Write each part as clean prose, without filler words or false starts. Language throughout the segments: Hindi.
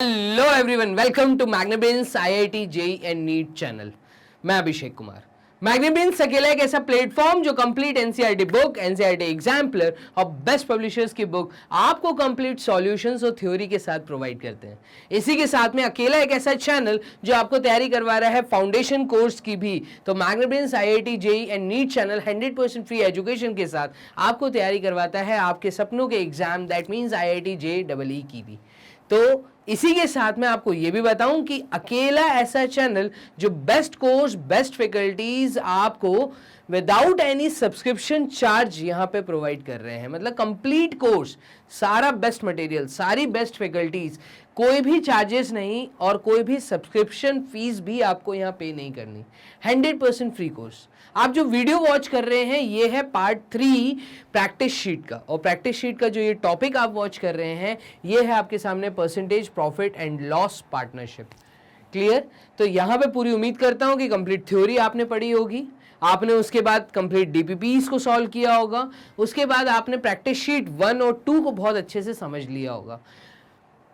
Hello everyone, welcome to Magnabrains IIT JEE and NEET channel. मैं अभिषेक कुमार। मैग्नाब्रेन्स अकेला एक ऐसा प्लेटफॉर्म जो complete NCERT book, NCERT exemplar और बेस्ट पब्लिशर्स की बुक आपको कंप्लीट सॉल्यूशंस और थ्योरी के साथ प्रोवाइड करते हैं। इसी के साथ में अकेला एक ऐसा चैनल जो आपको तैयारी करवा रहा है फाउंडेशन कोर्स की भी। तो Magnabrains IIT JEE and NEET channel 100% free education के साथ आपको तैयारी करवाता है आपके सपनों के exam, that means IIT JEE की भी। तो इसी के साथ में आपको यह भी बताऊं कि अकेला ऐसा चैनल जो बेस्ट कोर्स, बेस्ट फैकल्टीज आपको विदाउट एनी सब्सक्रिप्शन चार्ज यहां पे प्रोवाइड कर रहे हैं। मतलब कंप्लीट कोर्स, सारा बेस्ट मटेरियल, सारी बेस्ट फैकल्टीज, कोई भी चार्जेस नहीं और कोई भी सब्सक्रिप्शन फीस भी आपको यहां पे नहीं करनी। 100% फ्री कोर्स। आप जो वीडियो वॉच कर रहे हैं ये है पार्ट 3 प्रैक्टिस शीट का, और प्रैक्टिस शीट का जो ये टॉपिक आप वॉच कर रहे हैं ये है आपके सामने percentage profit and loss partnership. Clear? तो यहां पे पूरी उम्मीद करता हूं कि कंप्लीट थ्योरी आपने पढ़ी होगी, आपने उसके बाद कंप्लीट डीपीपीस को सॉल्व किया होगा, उसके बाद आपने प्रैक्टिस शीट 1 और 2 को बहुत अच्छे से समझ लिया होगा।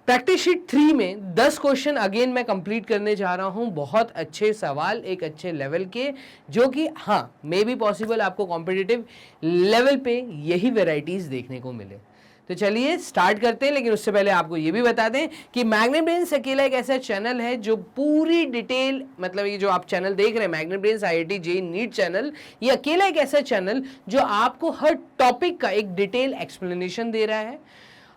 प्रैक्टिस शीट 3 में 10 क्वेश्चन अगेन मैं कंप्लीट करने जा रहा हूं। बहुत अच्छे सवाल, एक अच्छे लेवल के, जो कि हाँ मे बी पॉसिबल आपको कॉम्पिटिटिव लेवल पे यही वेराइटीज देखने को मिले। तो चलिए स्टार्ट करते हैं, लेकिन उससे पहले आपको ये भी बता दें कि मैग्नाब्रेन्स अकेला एक ऐसा चैनल है जो पूरी डिटेल, मतलब ये जो आप चैनल देख रहे हैं मैग्नाब्रेन्स आईआईटी जेईई नीट चैनल, ये अकेला एक ऐसा चैनल जो आपको हर टॉपिक का एक डिटेल एक्सप्लेनेशन दे रहा है।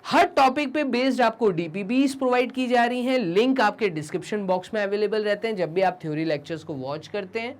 हर टॉपिक पे बेस्ड आपको डीपीपीस प्रोवाइड की जा रही हैं। लिंक आपके डिस्क्रिप्शन बॉक्स में अवेलेबल रहते हैं जब भी आप थ्योरी लेक्चर्स को वॉच करते हैं।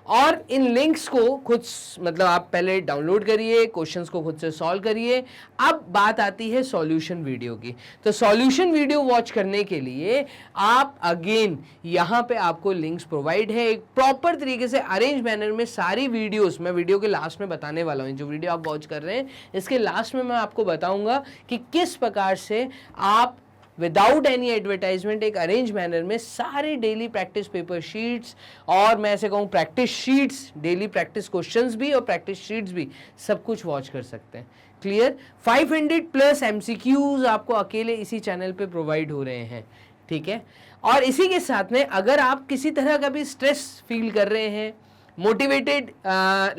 और इन लिंक्स को खुद, मतलब आप पहले डाउनलोड करिए, क्वेश्चंस को खुद से सॉल्व करिए। अब बात आती है सॉल्यूशन वीडियो की। तो सॉल्यूशन वीडियो वॉच करने के लिए आप अगेन यहाँ पे आपको लिंक्स प्रोवाइड है, एक प्रॉपर तरीके से अरेंज मैनर में सारी वीडियोस मैं वीडियो के लास्ट में बताने वाला हूँ। जो वीडियो आप वॉच कर रहे हैं इसके लास्ट में मैं आपको बताऊंगा कि किस प्रकार से आप विदाउट एनी एडवर्टाइजमेंट एक अरेंज मैनर में सारे डेली प्रैक्टिस पेपर शीट्स, और मैं ऐसे कहूँ practice sheets, daily practice questions भी और प्रैक्टिस शीट्स भी, सब कुछ वॉच कर सकते हैं। क्लियर? 500+ MCQs आपको अकेले इसी चैनल पे प्रोवाइड हो रहे हैं। ठीक है? और इसी के साथ में अगर आप किसी तरह का भी स्ट्रेस फील कर रहे हैं, मोटिवेटेड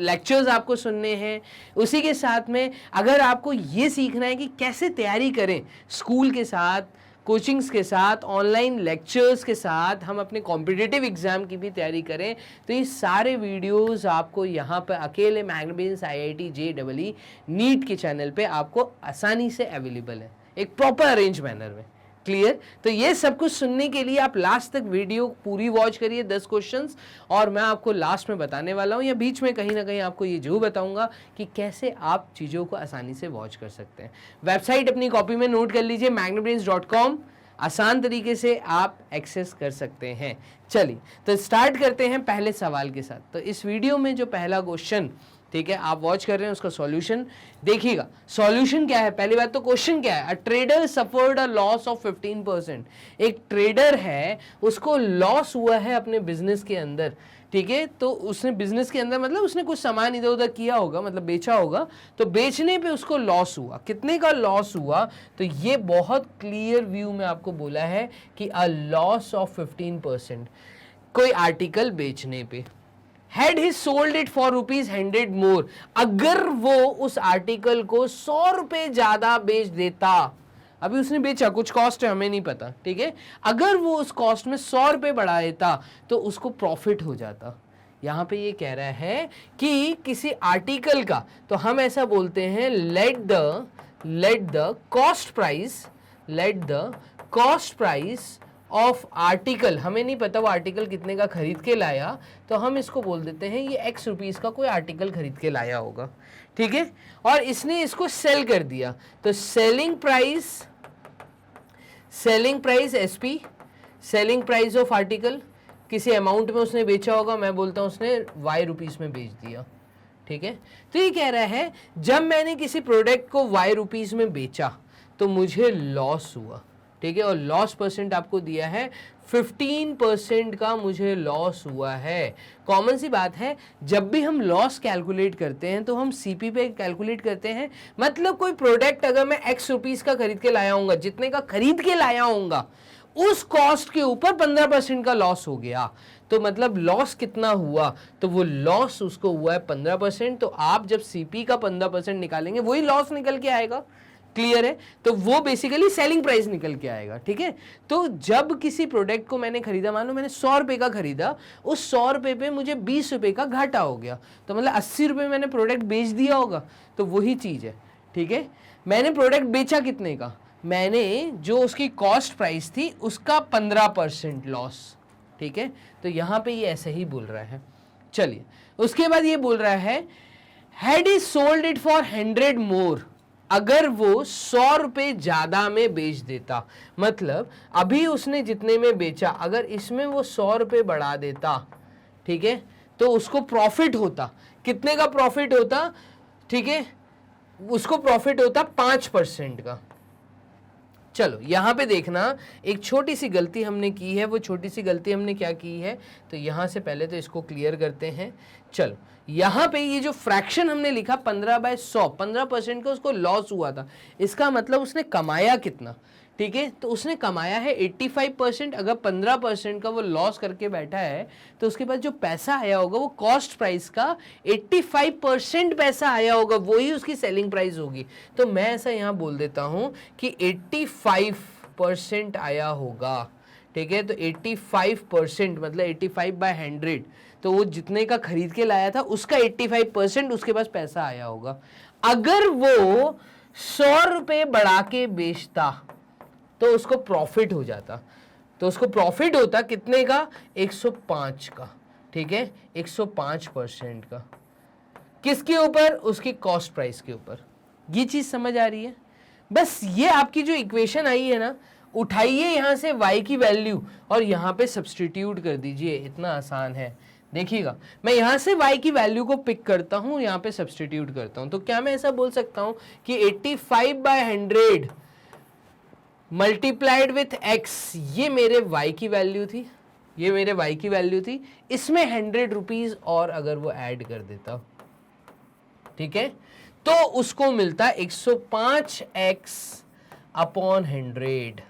लेक्चर्स आपको सुनने हैं, उसी के साथ में अगर आपको ये सीखना है कि कैसे तैयारी करें स्कूल के साथ, कोचिंग्स के साथ, ऑनलाइन लेक्चर्स के साथ हम अपने कॉम्पिटिटिव एग्जाम की भी तैयारी करें, तो ये सारे वीडियोस आपको यहाँ पर अकेले मैग्नाब्रेन्स आईआईटी जेईई नीट के चैनल पे आपको आसानी से अवेलेबल है, एक प्रॉपर अरेंज मैनर में। क्लियर? तो ये सब कुछ सुनने के लिए आप लास्ट तक वीडियो पूरी वॉच करिए, 10 क्वेश्चंस, और मैं आपको लास्ट में बताने वाला हूँ या बीच में कहीं ना कहीं आपको ये जरूर बताऊंगा कि कैसे आप चीज़ों को आसानी से वॉच कर सकते हैं। वेबसाइट अपनी कॉपी में नोट कर लीजिए, magnabrains.com, आसान तरीके से आप एक्सेस कर सकते हैं। चलिए तो स्टार्ट करते हैं पहले सवाल के साथ। तो इस वीडियो में जो पहला क्वेश्चन, ठीक है, आप वॉच कर रहे हैं, उसका सॉल्यूशन देखिएगा। सॉल्यूशन क्या है? पहली बात तो क्वेश्चन क्या है? A trader suffered a loss of 15%। एक ट्रेडर है, उसको लॉस हुआ है अपने बिजनेस के अंदर। ठीक है? तो उसने बिजनेस के अंदर, मतलब उसने कुछ सामान इधर उधर किया होगा, मतलब बेचा होगा, तो बेचने पे उसको लॉस हुआ। कितने का लॉस हुआ? तो ये बहुत क्लियर व्यू में आपको बोला है कि अ लॉस ऑफ 15% कोई आर्टिकल बेचने पे। Had he sold it for ₹100 more, अगर वो उस आर्टिकल को 100 रुपए ज्यादा बेच देता, अभी उसने बेचा, कुछ कॉस्ट है, हमें नहीं पता, ठीक है, अगर वो उस कॉस्ट में 100 रुपए बढ़ा देता तो उसको प्रॉफिट हो जाता। यहां पे ये कह रहा है कि किसी आर्टिकल का, तो हम ऐसा बोलते हैं late the cost price of article, हमें नहीं पता वो आर्टिकल कितने का खरीद के लाया, तो हम इसको बोल देते हैं ये X रुपीस का कोई आर्टिकल खरीद के लाया होगा। ठीक है? और इसने इसको सेल कर दिया, तो selling price SP, selling price of article, किसी अमाउंट में उसने बेचा होगा, मैं बोलता हूं उसने Y रुपीस में बेच दिया। ठीक है? तो ये कह रहा है जब मैंने किसी प्रोडक्ट को Y रुपीस में बेचा तो मुझे लॉस हुआ। ठीक है? और लॉस परसेंट आपको दिया है 15% का मुझे लॉस हुआ है। कॉमन सी बात है, जब भी हम लॉस कैलकुलेट करते हैं तो हम सीपी पे कैलकुलेट करते हैं। मतलब कोई प्रोडक्ट अगर मैं X रुपीस का खरीद के लाया हूँगा, जितने का खरीद के लाया हूँगा उस कॉस्ट के ऊपर 15% का लॉस हो गया, तो मतलब लॉस कितना हुआ, तो वो लॉस उसको हुआ है 15%। तो आप जब सीपी का 15% निकालेंगे वही लॉस निकल के आएगा। क्लियर है? तो वो बेसिकली सेलिंग प्राइस निकल के आएगा। ठीक है, तो जब किसी प्रोडक्ट को मैंने खरीदा, मान लो मैंने 100 रुपए का खरीदा, उस 100 रुपए पे मुझे 20 रुपए का घाटा हो गया, तो मतलब 80 रुपए मैंने प्रोडक्ट बेच दिया होगा। तो वही चीज है। ठीक है, मैंने प्रोडक्ट बेचा कितने का, मैंने जो उसकी कॉस्ट प्राइस थी उसका 15% लॉस। ठीक है, तो यहां पे ये ऐसे ही बोल रहा है। चलिए, उसके बाद ये बोल रहा है had he sold it for 100 मोर, अगर वो 100 रुपए ज्यादा में बेच देता, मतलब अभी उसने जितने में बेचा, अगर इसमें वो 100 रुपए बढ़ा देता, ठीक है, तो उसको प्रॉफिट होता। कितने का प्रॉफिट होता? ठीक है, उसको प्रॉफिट होता 5% का। चलो यहां पे देखना, एक छोटी सी गलती हमने की है। वो छोटी सी गलती हमने क्या की है, तो यहां से पहले तो इसको क्लियर करते हैं। चलो, यहां पे ये जो फ्रैक्शन हमने लिखा 15/100, 15% का उसको लॉस हुआ था, इसका मतलब उसने कमाया कितना? ठीक है, तो उसने कमाया है 85%। अगर 15% का वो लॉस करके बैठा है, तो उसके बाद जो पैसा आया होगा वो कॉस्ट प्राइस का 85% पैसा आया होगा, वही उसकी सेलिंग प्राइस होगी। तो मैं ऐसा यहां बोल देता हूं कि 85% आया होगा। ठीक है, तो 85% मतलब 85/100, तो वो जितने का खरीद के लाया था उसका 85% उसके पास पैसा आया होगा। अगर वो 100 रुपए बढ़ा के बेचता तो उसको प्रॉफिट हो जाता, तो उसको प्रॉफिट होता कितने का? 105 का। ठीक है, 105% का। किसके ऊपर? उसकी कॉस्ट प्राइस के ऊपर। ये चीज समझ आ रही है? बस ये आपकी जो इक्वेशन आई है ना, उठाइए यहां से y की वैल्यू और यहां पे सब्सटीट्यूट कर दीजिए, इतना आसान है। देखिएगा, मैं यहां से y की वैल्यू को पिक करता हूं, यहां पे सब्सटीट्यूट करता हूं, तो क्या मैं ऐसा बोल सकता हूं कि 85/100 मल्टीप्लाइड विथ x, ये मेरे y की वैल्यू थी, ये मेरे y की वैल्यू थी, इसमें 100 रुपीज और अगर वो ऐड कर देता, ठीक है, तो उसको मिलता 105x अपॉन 100।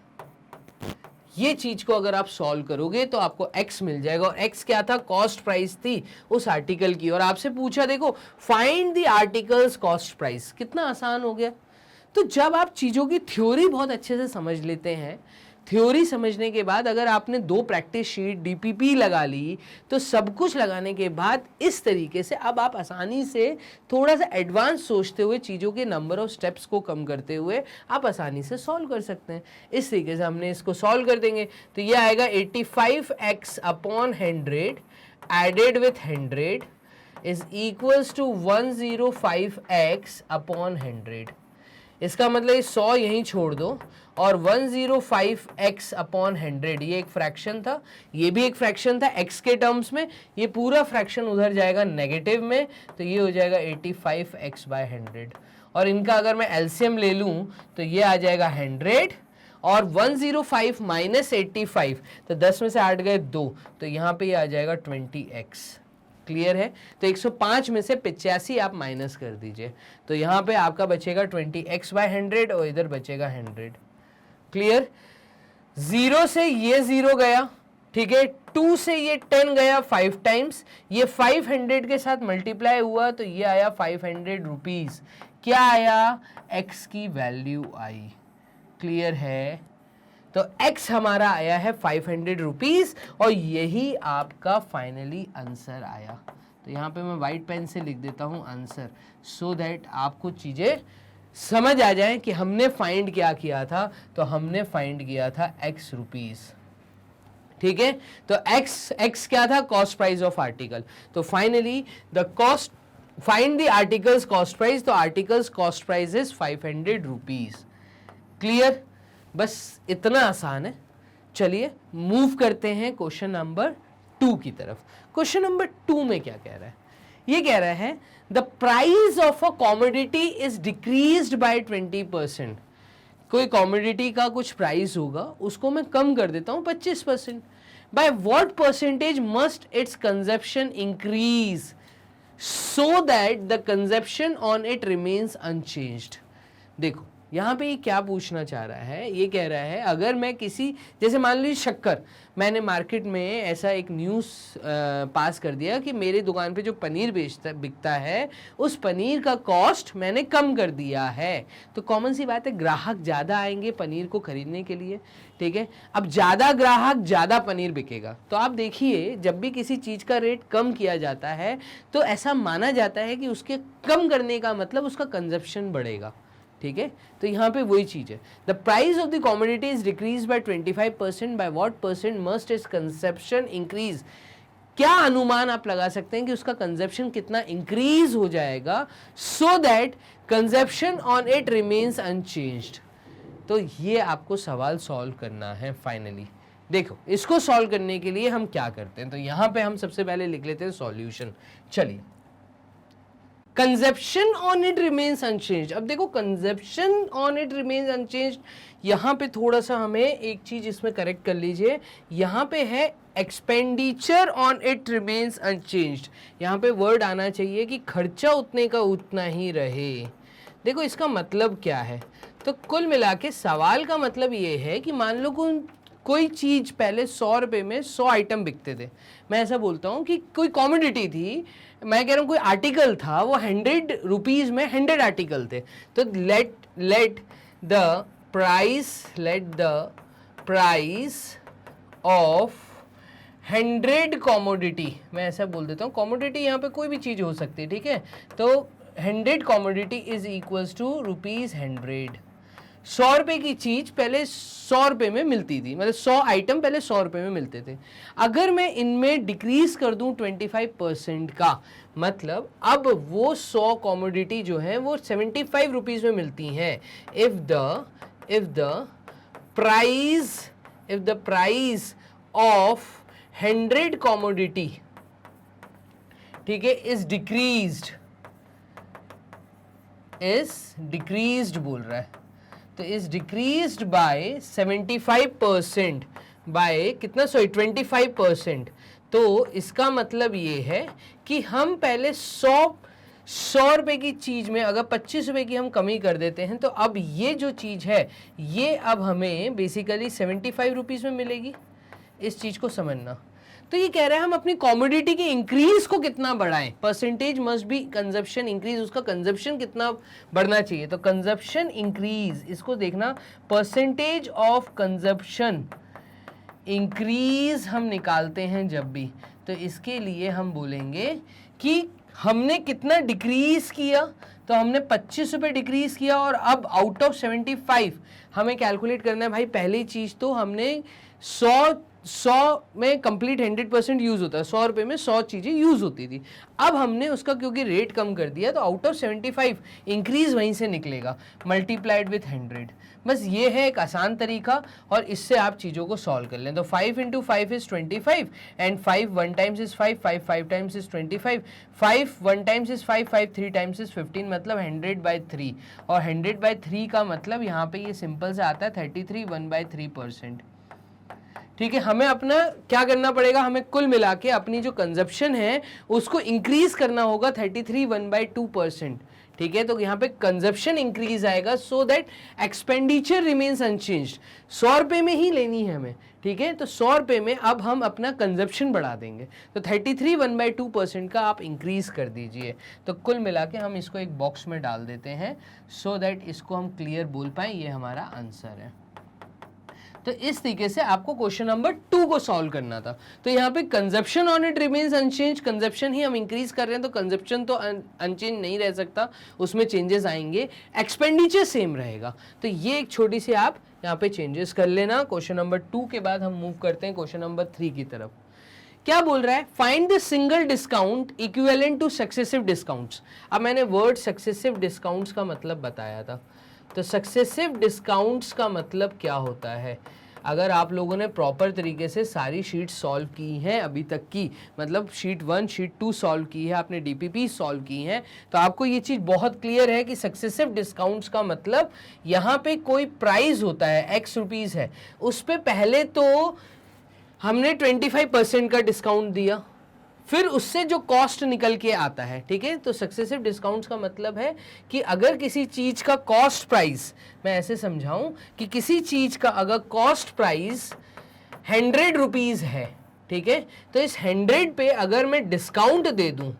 ये चीज को अगर आप सॉल्व करोगे तो आपको x मिल जाएगा, और x क्या था? कॉस्ट प्राइस थी उस आर्टिकल की, और आपसे पूछा देखो find the articles cost price, कितना आसान हो गया। तो जब आप चीजों की थ्योरी बहुत अच्छे से समझ लेते हैं, थ्योरी समझने के बाद अगर आपने 2 प्रैक्टिस शीट डीपीपी लगा ली, तो सब कुछ लगाने के बाद इस तरीके से अब आप आसानी से थोड़ा सा एडवांस सोचते हुए, चीज़ों के नंबर ऑफ स्टेप्स को कम करते हुए आप आसानी से सॉल्व कर सकते हैं। इस तरीके से हमने इसको सॉल्व कर देंगे, तो ये आएगा 85x upon 100 added with 100 is equals to 105x upon 100। इसका मतलब 100 यहीं छोड़ दो, और 105x अपॉन 100 ये एक फ्रैक्शन था, ये भी एक फ्रैक्शन था x के टर्म्स में, ये पूरा फ्रैक्शन उधर जाएगा नेगेटिव में, तो ये हो जाएगा 85x/100। और इनका अगर मैं एलसीएम ले लूं तो ये आ जाएगा 100 और 105 माइनस 85, तो 10 में से 8 गए 2, तो यहाँ पे ये आ जाएगा 20x। क्लियर है? तो 105 में से 85 आप माइनस कर दीजिए, तो यहाँ पे आपका बचेगा 20x/100 और इधर बचेगा 100। क्लियर? 0 से ये 0 गया, ठीक है, 2 से ये 10 गया 5 टाइम्स, ये 500 के साथ मल्टीप्लाई हुआ, तो ये आया 500 रुपीज। क्या आया? x की वैल्यू आई। क्लियर है? तो x हमारा आया है 500 रुपीज, और यही आपका फाइनली आंसर आया। तो यहाँ पे मैं व्हाइट पेन से लिख देता हूँ आंसर, सो दैट आपको चीजें समझ आ जाए कि हमने फाइंड क्या किया था। तो हमने फाइंड किया था x रुपीज। ठीक है, तो x क्या था? Cost price of article. तो finally the cost, find the articles cost price, तो articles cost price is 500 rupees. Clear? बस इतना आसान है। चलिए मूव करते हैं क्वेश्चन नंबर 2 की तरफ। क्वेश्चन नंबर 2 में क्या कह रहा है? ये कह रहा है the price of a commodity is decreased bye 20%। कोई कॉमोडिटी का कुछ प्राइस होगा, उसको मैं कम कर देता हूं 25%। By what percentage must it's consumption increase so that the consumption on it remains unchanged. देखो यहाँ पे ये क्या पूछना चाह रहा है, ये कह रहा है अगर मैं किसी, जैसे मान लीजिए शक्कर, मैंने मार्केट में ऐसा एक न्यूज़ पास कर दिया कि मेरी दुकान पे जो पनीर बिकता है उस पनीर का कॉस्ट मैंने कम कर दिया है, तो कॉमन सी बात है ग्राहक ज़्यादा आएंगे पनीर को खरीदने के लिए, ठीक है। अब ज़्यादा ग्राहक ज़्यादा पनीर बिकेगा, तो आप देखिए जब भी किसी चीज़ का रेट कम किया जाता है तो ऐसा माना जाता है कि उसके कम करने का मतलब उसका कंजप्शन बढ़ेगा, ठीक है। तो यहाँ पे वही चीज़ है, the price of the commodity is decrease by 25%, by what percent must is consumption increase. क्या अनुमान आप लगा सकते हैं कि उसका कंजप्शन कितना इंक्रीज हो जाएगा so that consumption on it remains unchanged. तो ये आपको सवाल सॉल्व करना है फाइनली। देखो इसको सॉल्व करने के लिए हम क्या करते हैं, तो यहाँ पे हम सबसे पहले लिख लेते हैं सॉल्यूशन। चलिए, consumption on it remains unchanged. अब देखो consumption on it remains unchanged, यहाँ पे थोड़ा सा हमें एक चीज इसमें करेक्ट कर लीजिए, यहाँ पे है expenditure on it remains unchanged, यहाँ पे वर्ड आना चाहिए कि खर्चा उतने का उतना ही रहे। देखो इसका मतलब क्या है, तो कुल मिला के सवाल का मतलब ये है कि मान लो कोई चीज़ पहले 100 रुपये में 100 आइटम बिकते थे, मैं ऐसा बोलता हूँ कि कोई कॉमोडिटी थी, मैं कह रहा हूँ कोई आर्टिकल था, वो 100 रुपीज़ में 100 आर्टिकल थे, तो let the price of 100 commodity, मैं ऐसा बोल देता हूँ, कॉमोडिटी यहाँ पे कोई भी चीज़ हो सकती है, ठीक है, तो 100 कॉमोडिटी इज इक्वल्स टू ₹100। 100 रुपये की चीज़ पहले 100 रुपये में मिलती थी, मतलब 100 आइटम पहले 100 रुपये में मिलते थे। अगर मैं इनमें डिक्रीज कर दूं 25% का, मतलब अब वो 100 कॉमोडिटी जो है वो 75 रुपीज़ में मिलती हैं। If the price of 100 commodity, ठीक है, इज डिक्रीज्ड बोल रहा है, तो इज डिक्रीज्ड बाय 75%, बाय कितना, 25%। तो इसका मतलब ये है कि हम पहले 100 रुपये की चीज़ में अगर 25 रुपये की हम कमी कर देते हैं, तो अब ये जो चीज़ है ये अब हमें बेसिकली 75 रुपीज़ में मिलेगी। इस चीज़ को समझना, तो ये कह रहे हैं हम अपनी कॉमोडिटी के इंक्रीज को कितना बढ़ाएं, percentage must be consumption increase, उसका कंजप्शन कितना बढ़ना चाहिए, तो कंजप्शन इंक्रीज, इसको देखना, परसेंटेज ऑफ कंजप्शन इंक्रीज हम निकालते हैं जब भी, तो इसके लिए हम बोलेंगे कि हमने कितना डिक्रीज किया, तो हमने 25 रुपये डिक्रीज किया, और अब आउट ऑफ 75 हमें कैलकुलेट करना है भाई, पहली चीज़ तो हमने 100 में कंप्लीट 100% यूज़ होता है, 100 रुपये में 100 चीज़ें यूज़ होती थी, अब हमने उसका क्योंकि रेट कम कर दिया, तो आउट ऑफ 75 इंक्रीज वहीं से निकलेगा, मल्टीप्लाइड विथ 100। बस ये है एक आसान तरीका, और इससे आप चीज़ों को सॉल्व कर लें। तो 5 × 5 is 25, and 5 1 times is 5, 5 5 times is 25, 5 1 times is 5, 5 3 times is 15, मतलब 100/3, और 100/3 का मतलब यहाँ पे ये सिंपल से आता है 33 1/3%। ठीक है, हमें अपना क्या करना पड़ेगा, हमें कुल मिला के अपनी जो कंजप्शन है उसको इंक्रीज करना होगा 33 1/2%। ठीक है, तो यहाँ पे कंजप्शन इंक्रीज आएगा so that expenditure remains unchanged. 100 रुपये में ही लेनी है हमें, ठीक है, तो 100 रुपये में अब हम अपना कंजप्शन बढ़ा देंगे, तो 33 1/2% का आप इंक्रीज कर दीजिए। तो कुल मिला के हम इसको एक बॉक्स में डाल देते हैं सो दैट इसको हम क्लियर बोल पाएँ, ये हमारा आंसर है। तो इस तरीके से आपको क्वेश्चन नंबर 2 को सॉल्व करना था। तो यहाँ पे consumption on it remains unchanged, consumption ही हम इंक्रीज कर रहे हैं, तो कंजप्शन तो अनचेंज नहीं रह सकता, उसमें चेंजेस आएंगे, एक्सपेंडिचर सेम रहेगा। तो ये एक छोटी सी आप यहाँ पे चेंजेस कर लेना। क्वेश्चन नंबर 2 के बाद हम मूव करते हैं क्वेश्चन नंबर 3 की तरफ। क्या बोल रहा है, find the single discount equivalent two successive discounts. अब मैंने वर्ड सक्सेसिव डिस्काउंट्स का मतलब बताया था, तो सक्सेसिव डिस्काउंट्स का मतलब क्या होता है। अगर आप लोगों ने प्रॉपर तरीके से सारी शीट सॉल्व की हैं अभी तक की, मतलब शीट 1 शीट 2 सॉल्व की है, आपने डीपीपी सॉल्व की हैं, तो आपको ये चीज़ बहुत क्लियर है कि सक्सेसिव डिस्काउंट्स का मतलब यहाँ पे कोई प्राइस होता है, X रुपीज़ है, उस पर पहले तो हमने 25% का डिस्काउंट दिया, फिर उससे जो कॉस्ट निकल के आता है, ठीक है। तो सक्सेसिव डिस्काउंट्स का मतलब है कि अगर किसी चीज का कॉस्ट प्राइस, मैं ऐसे समझाऊं कि किसी चीज का अगर कॉस्ट प्राइस 100 रुपीज है, ठीक है, तो इस 100 पे अगर मैं डिस्काउंट दे दूं,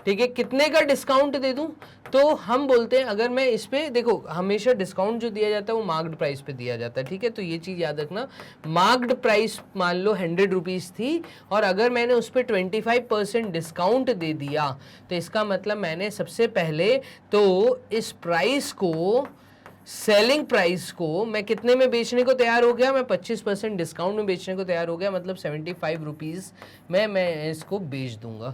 ठीक है, कितने का डिस्काउंट दे दूं, तो हम बोलते हैं अगर मैं इस पे, देखो हमेशा डिस्काउंट जो दिया जाता है वो मार्क्ड प्राइस पे दिया जाता है, ठीक है। तो ये चीज याद रखना, मार्क्ड प्राइस मान लो 100 रुपीज थी और अगर मैंने उस पर 25% डिस्काउंट दे दिया, तो इसका मतलब मैंने सबसे पहले तो इस प्राइस को, सेलिंग प्राइस को मैं कितने में बेचने को तैयार हो गया, मैं 25% डिस्काउंट में बेचने को तैयार हो गया, मतलब 75 रुपीज में मैं इसको बेच दूंगा।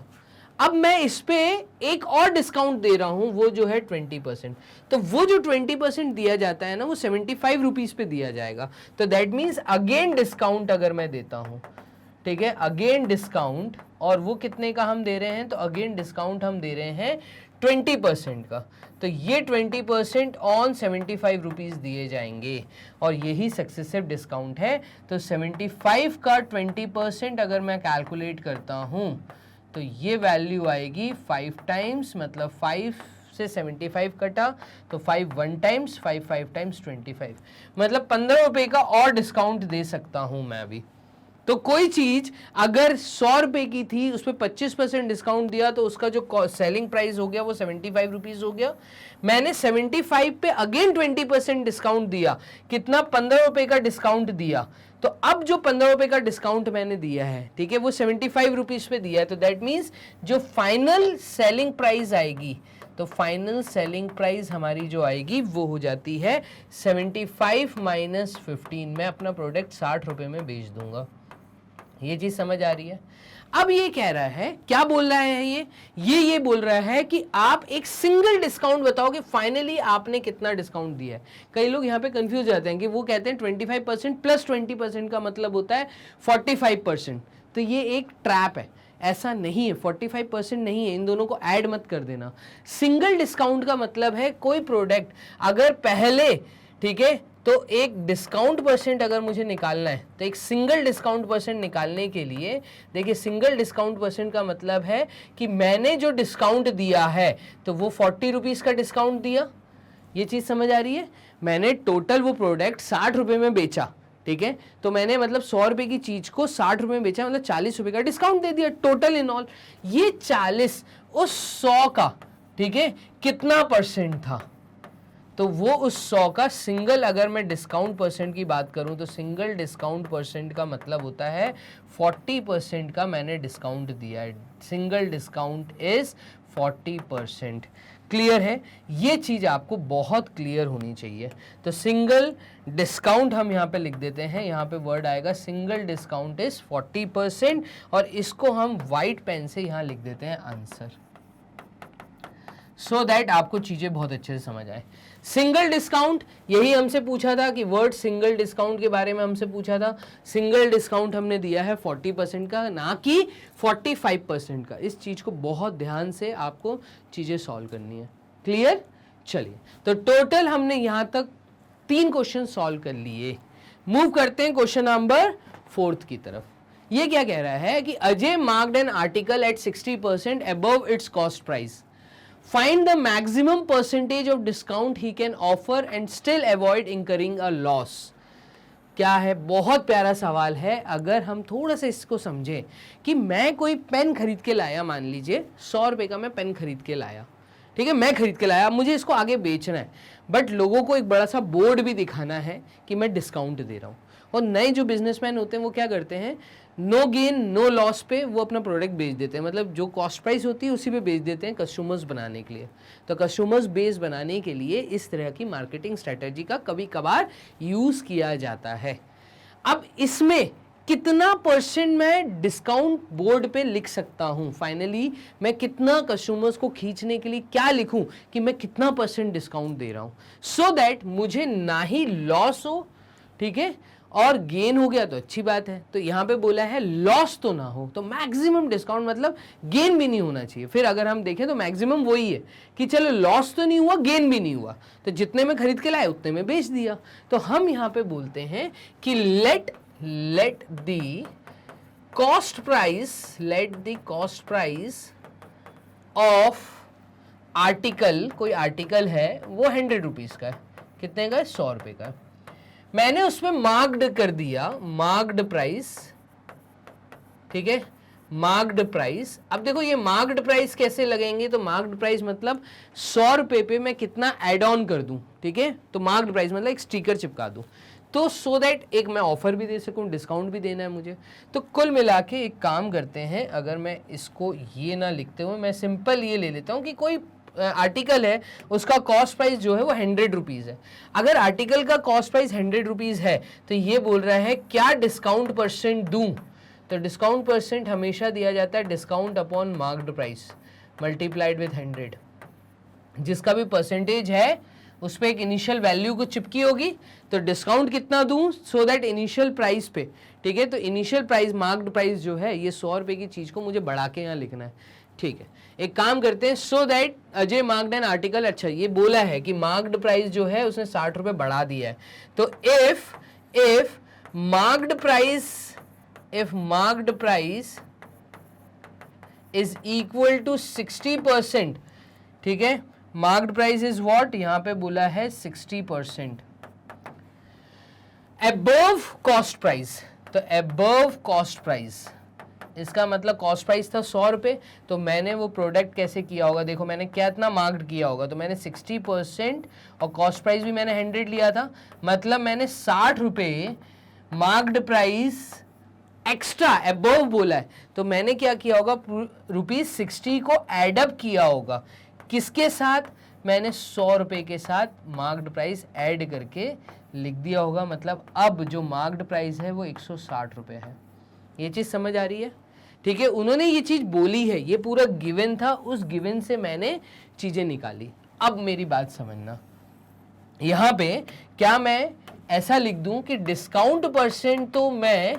अब मैं इस पे एक और डिस्काउंट दे रहा हूं, वो जो है 20%। तो वो जो 20% दिया जाता है ना, वो 75 रुपीज पे दिया जाएगा। तो दैट मीन्स अगेन डिस्काउंट अगर मैं देता हूं, ठीक है, अगेन डिस्काउंट, और वो कितने का हम दे रहे हैं, तो अगेन डिस्काउंट हम दे रहे हैं 20% का। तो ये 20% ऑन 75 रुपीज दिए जाएंगे और यही सक्सेसिव डिस्काउंट है। तो 75 का 20% अगर मैं कैलकुलेट करता हूं, तो ये वैल्यू आएगी 5 टाइम्स, मतलब 5 से 75 कटा तो 5 1 टाइम्स, 5 टाइम्स 25, मतलब 15 रुपए का और डिस्काउंट दे सकता हूं मैं अभी। तो कोई चीज अगर 100 रुपए की थी, उस पर 25% डिस्काउंट दिया, तो उसका जो सेलिंग प्राइस हो गया वो 75 रुपीज हो गया। मैंने 75 पे अगेन 20% डिस्काउंट दिया, कितना, 15 रुपए का डिस्काउंट दिया। तो अब जो 15 रुपए का डिस्काउंट मैंने दिया है, ठीक है, वो 75 रुपीज पे दिया है। तो दैट मीन्स जो फाइनल सेलिंग प्राइस आएगी, तो फाइनल सेलिंग प्राइस हमारी जो आएगी वो हो जाती है 75 माइनस 15। मैं अपना प्रोडक्ट 60 रुपए में बेच दूंगा। ये चीज समझ आ रही है। अब ये कह रहा है, क्या बोल रहा है ये बोल रहा है कि आप एक सिंगल डिस्काउंट बताओ कि फाइनली आपने कितना डिस्काउंट दिया है। कई लोग यहाँ पे कंफ्यूज जाते हैं कि वो कहते हैं 25% प्लस 20% का मतलब होता है 45%। तो ये एक ट्रैप है, ऐसा नहीं है, 45% नहीं है, इन दोनों को ऐड मत कर देना। सिंगल डिस्काउंट का मतलब है कोई प्रोडक्ट अगर पहले, ठीक है, तो एक डिस्काउंट परसेंट अगर मुझे निकालना है, तो एक सिंगल डिस्काउंट परसेंट निकालने के लिए, देखिए सिंगल डिस्काउंट परसेंट का मतलब है कि मैंने जो डिस्काउंट दिया है तो वो 40 रुपीज का डिस्काउंट दिया। ये चीज समझ आ रही है। मैंने टोटल वो प्रोडक्ट 60 रुपए में बेचा, ठीक है, तो मैंने मतलब 100 रुपए की चीज को 60 रुपए में बेचा, मतलब 40 रुपए का डिस्काउंट दे दिया टोटल इन ऑल। ये 40 उस 100 का, ठीक है, कितना परसेंट था, तो वो उस 100 का सिंगल, अगर मैं डिस्काउंट परसेंट की बात करूं तो सिंगल डिस्काउंट परसेंट का मतलब होता है 40% का मैंने डिस्काउंट दिया है। Single discount is 40%। क्लियर है, ये चीज आपको बहुत क्लियर होनी चाहिए। तो सिंगल डिस्काउंट हम यहाँ पे लिख देते हैं, यहाँ पे वर्ड आएगा सिंगल डिस्काउंट इज 40%, और इसको हम व्हाइट पेन से यहाँ लिख देते हैं आंसर, सो दैट आपको चीजें बहुत अच्छे से समझ आए। सिंगल डिस्काउंट, यही हमसे पूछा था कि वर्ड सिंगल डिस्काउंट के बारे में हमसे पूछा था। सिंगल डिस्काउंट हमने दिया है 40% का, ना कि 45% का। इस चीज को बहुत ध्यान से आपको चीजें सॉल्व करनी है। क्लियर, चलिए, तो टोटल हमने यहां तक 3 क्वेश्चन सॉल्व कर लिए। मूव करते हैं क्वेश्चन नंबर 4 की तरफ। ये क्या कह रहा है कि Ajay marked an article at 60% above its cost price. Find the maximum percentage of discount he can offer and still avoid incurring a loss। क्या है, बहुत प्यारा सवाल है। अगर हम थोड़ा सा इसको समझें कि मैं कोई पेन खरीद के लाया, मान लीजिए 100 रुपए का मैं पेन खरीद के लाया, ठीक है, मैं खरीद के लाया, मुझे इसको आगे बेचना है, बट लोगों को एक बड़ा सा बोर्ड भी दिखाना है कि मैं डिस्काउंट दे रहा हूँ। और नए जो बिजनेसमैन होते हैं वो क्या करते हैं, नो गेन नो लॉस पे वो अपना प्रोडक्ट बेच देते हैं, मतलब जो कॉस्ट प्राइस होती है उसी पे बेच देते हैं कस्टमर्स बनाने के लिए। तो कस्टमर्स बेस बनाने के लिए इस तरह की मार्केटिंग स्ट्रेटजी का कभी कभार यूज किया जाता है। अब इसमें कितना परसेंट मैं डिस्काउंट बोर्ड पे लिख सकता हूं, फाइनली मैं कितना कस्टमर्स को खींचने के लिए क्या लिखूं कि मैं कितना परसेंट डिस्काउंट दे रहा हूं, सो दैट मुझे ना ही लॉस हो, ठीक है, और गेन हो गया तो अच्छी बात है। तो यहां पे बोला है लॉस तो ना हो, तो मैक्सिमम डिस्काउंट मतलब गेन भी नहीं होना चाहिए। फिर अगर हम देखें तो मैक्सिमम वही है कि चलो लॉस तो नहीं हुआ, गेन भी नहीं हुआ, तो जितने में खरीद के लाए उतने में बेच दिया। तो हम यहां पे बोलते हैं कि let the cost price, let the cost price of article, कोई आर्टिकल है वो 100 रुपीज का है, कितने का है, 100 रुपए का। मैंने उसमें मार्क्ड कर दिया, मार्क्ड प्राइस, ठीक है, मार्क्ड प्राइस। अब देखो ये मार्क्ड प्राइस कैसे लगेंगे, तो मार्क्ड प्राइस मतलब 100 रुपए पे मैं कितना एड ऑन कर दूं, ठीक है, तो मार्क्ड प्राइस मतलब एक स्टिकर चिपका दूं, तो सो दैट एक मैं ऑफर भी दे सकूं, डिस्काउंट भी देना है मुझे। तो कुल मिला के एक काम करते हैं, अगर मैं इसको ये ना लिखते हुए मैं सिंपल ये ले लेता हूं कि कोई आर्टिकल है उसका कॉस्ट प्राइस जो है वो 100 रुपीज़ है। अगर आर्टिकल का कॉस्ट प्राइस 100 रुपीज़ है तो ये बोल रहा है क्या डिस्काउंट परसेंट दूं, तो डिस्काउंट परसेंट हमेशा दिया जाता है discount upon marked price multiplied with 100, जिसका भी परसेंटेज है उस पर एक इनिशियल वैल्यू को चिपकी होगी, तो डिस्काउंट कितना दूं, सो दैट इनिशियल प्राइस पे, ठीक है, तो इनिशियल प्राइस मार्क्ड प्राइस जो है ये 100 रुपए की चीज को मुझे बढ़ा के यहाँ लिखना है, ठीक है। एक काम करते हैं, so that Ajay marked an article, अच्छा ये बोला है कि मार्क्ड प्राइस जो है उसने 60 रुपए बढ़ा दिया है, तो if marked price is equal to 60%, ठीक है, मार्क्ड प्राइस इज व्हाट, यहां पे बोला है 60% अबव कॉस्ट प्राइस, तो अबव कॉस्ट प्राइस इसका मतलब कॉस्ट प्राइस था 100 रुपए, तो मैंने वो प्रोडक्ट कैसे किया होगा, देखो मैंने क्या इतना मार्क्ड किया होगा, तो मैंने 60% और कॉस्ट प्राइस भी मैंने 100 लिया था, मतलब मैंने 60 रुपए मार्क्ड प्राइस एक्स्ट्रा अबव बोला है, तो मैंने क्या किया होगा, ₹60 को एडअप किया होगा, किसके साथ, मैंने 100 रुपए के साथ मार्क्ड प्राइस ऐड करके लिख दिया होगा, मतलब अब जो मार्क्ड प्राइस है वो 160 रुपए है। ये चीज समझ आ रही है, ठीक है, उन्होंने ये चीज बोली है, ये पूरा गिवन था, उस गिवन से मैंने चीजें निकाली। अब मेरी बात समझना, यहां पे क्या मैं ऐसा लिख दूं कि डिस्काउंट परसेंट तो मैं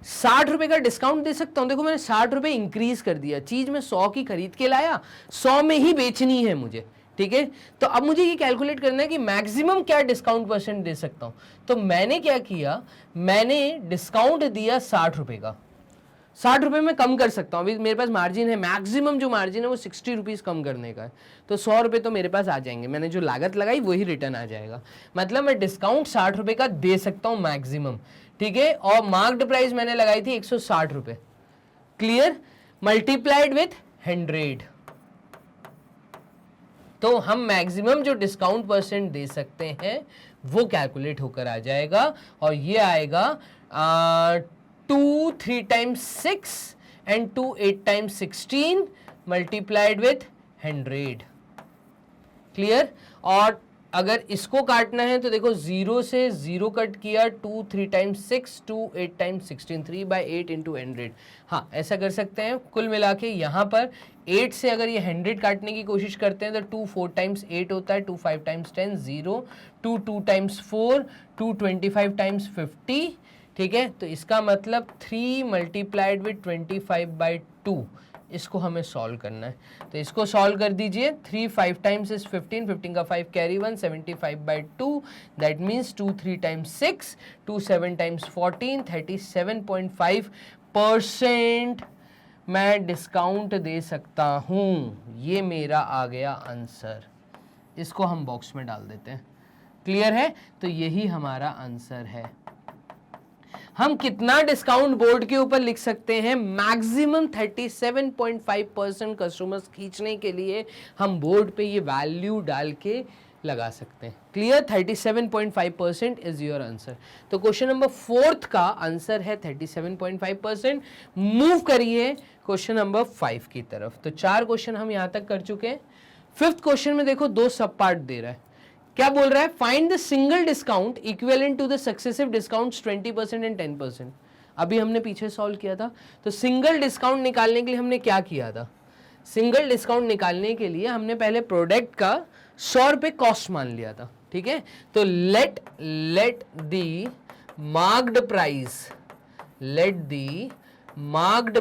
60 रुपए का डिस्काउंट दे सकता हूं, देखो मैंने 60 रुपए इंक्रीज कर दिया, चीज मैं 100 की खरीद के लाया, 100 में ही बेचनी है मुझे, ठीक है, तो अब मुझे ये कैलकुलेट करना है कि मैक्सिमम क्या डिस्काउंट परसेंट दे सकता हूं, तो मैंने क्या किया, मैंने डिस्काउंट दिया 60 रुपए का, 60 रुपए में कम कर सकता हूं, अभी मेरे पास मार्जिन है, मैक्सिमम जो मार्जिन है वो 60 रुपीज कम करने का है, तो 100 रुपए तो मेरे पास आ जाएंगे, मैंने जो लागत लगाई वही रिटर्न आ जाएगा, मतलब मैं डिस्काउंट 60 रुपए का दे सकता हूं मैक्सिमम, ठीक है, और मार्क्ड प्राइस मैंने लगाई थी 160 रुपए, क्लियर, मल्टीप्लाइड विथ 100, तो हम मैक्सिमम जो डिस्काउंट परसेंट दे सकते हैं वो कैलकुलेट होकर आ जाएगा, और ये आएगा 2 3 times 6 and 2 8 times 16 multiplied with 100, clear. और अगर इसको काटना है तो देखो 0 से 0 कट किया, 2 3 times 6, 2 8 times 16, 3/8 into 100, हाँ ऐसा कर सकते हैं। कुल मिला के यहाँ पर 8 से अगर ये 100 काटने की कोशिश करते हैं तो 2 4 times 8 होता है, 2 5 times 10 0, 2 2 times 4, 2 25 times 50, ठीक है, तो इसका मतलब 3 मल्टीप्लाइड विथ 25/2, इसको हमें सॉल्व करना है, तो इसको सॉल्व कर दीजिए। 3 5 टाइम्स इज 15, 15 का 5 carry 1, 75/2, that means 2 3 times 6, 2 7 times 14, 37.5% मैं डिस्काउंट दे सकता हूँ, ये मेरा आ गया आंसर, इसको हम बॉक्स में डाल देते हैं, क्लियर है, तो यही हमारा आंसर है। हम कितना डिस्काउंट बोर्ड के ऊपर लिख सकते हैं, मैक्सिमम 37.5% कस्टमर्स खींचने के लिए हम बोर्ड पे ये वैल्यू डाल के लगा सकते हैं, क्लियर, 37.5% इज योर आंसर। तो क्वेश्चन नंबर 4 का आंसर है 37.5%। मूव करिए क्वेश्चन नंबर 5 की तरफ। तो 4 क्वेश्चन हम यहां तक कर चुके हैं। 5th क्वेश्चन में देखो 2 सब पार्ट दे रहा है, क्या बोल रहा है, find the single discount equivalent to the successive discounts 20% and 10%। अभी हमने पीछे सॉल्व किया था, तो सिंगल डिस्काउंट निकालने के लिए हमने क्या किया था, सिंगल डिस्काउंट निकालने के लिए हमने पहले प्रोडक्ट का 100 रुपए कॉस्ट मान लिया था, ठीक है, तो let the marked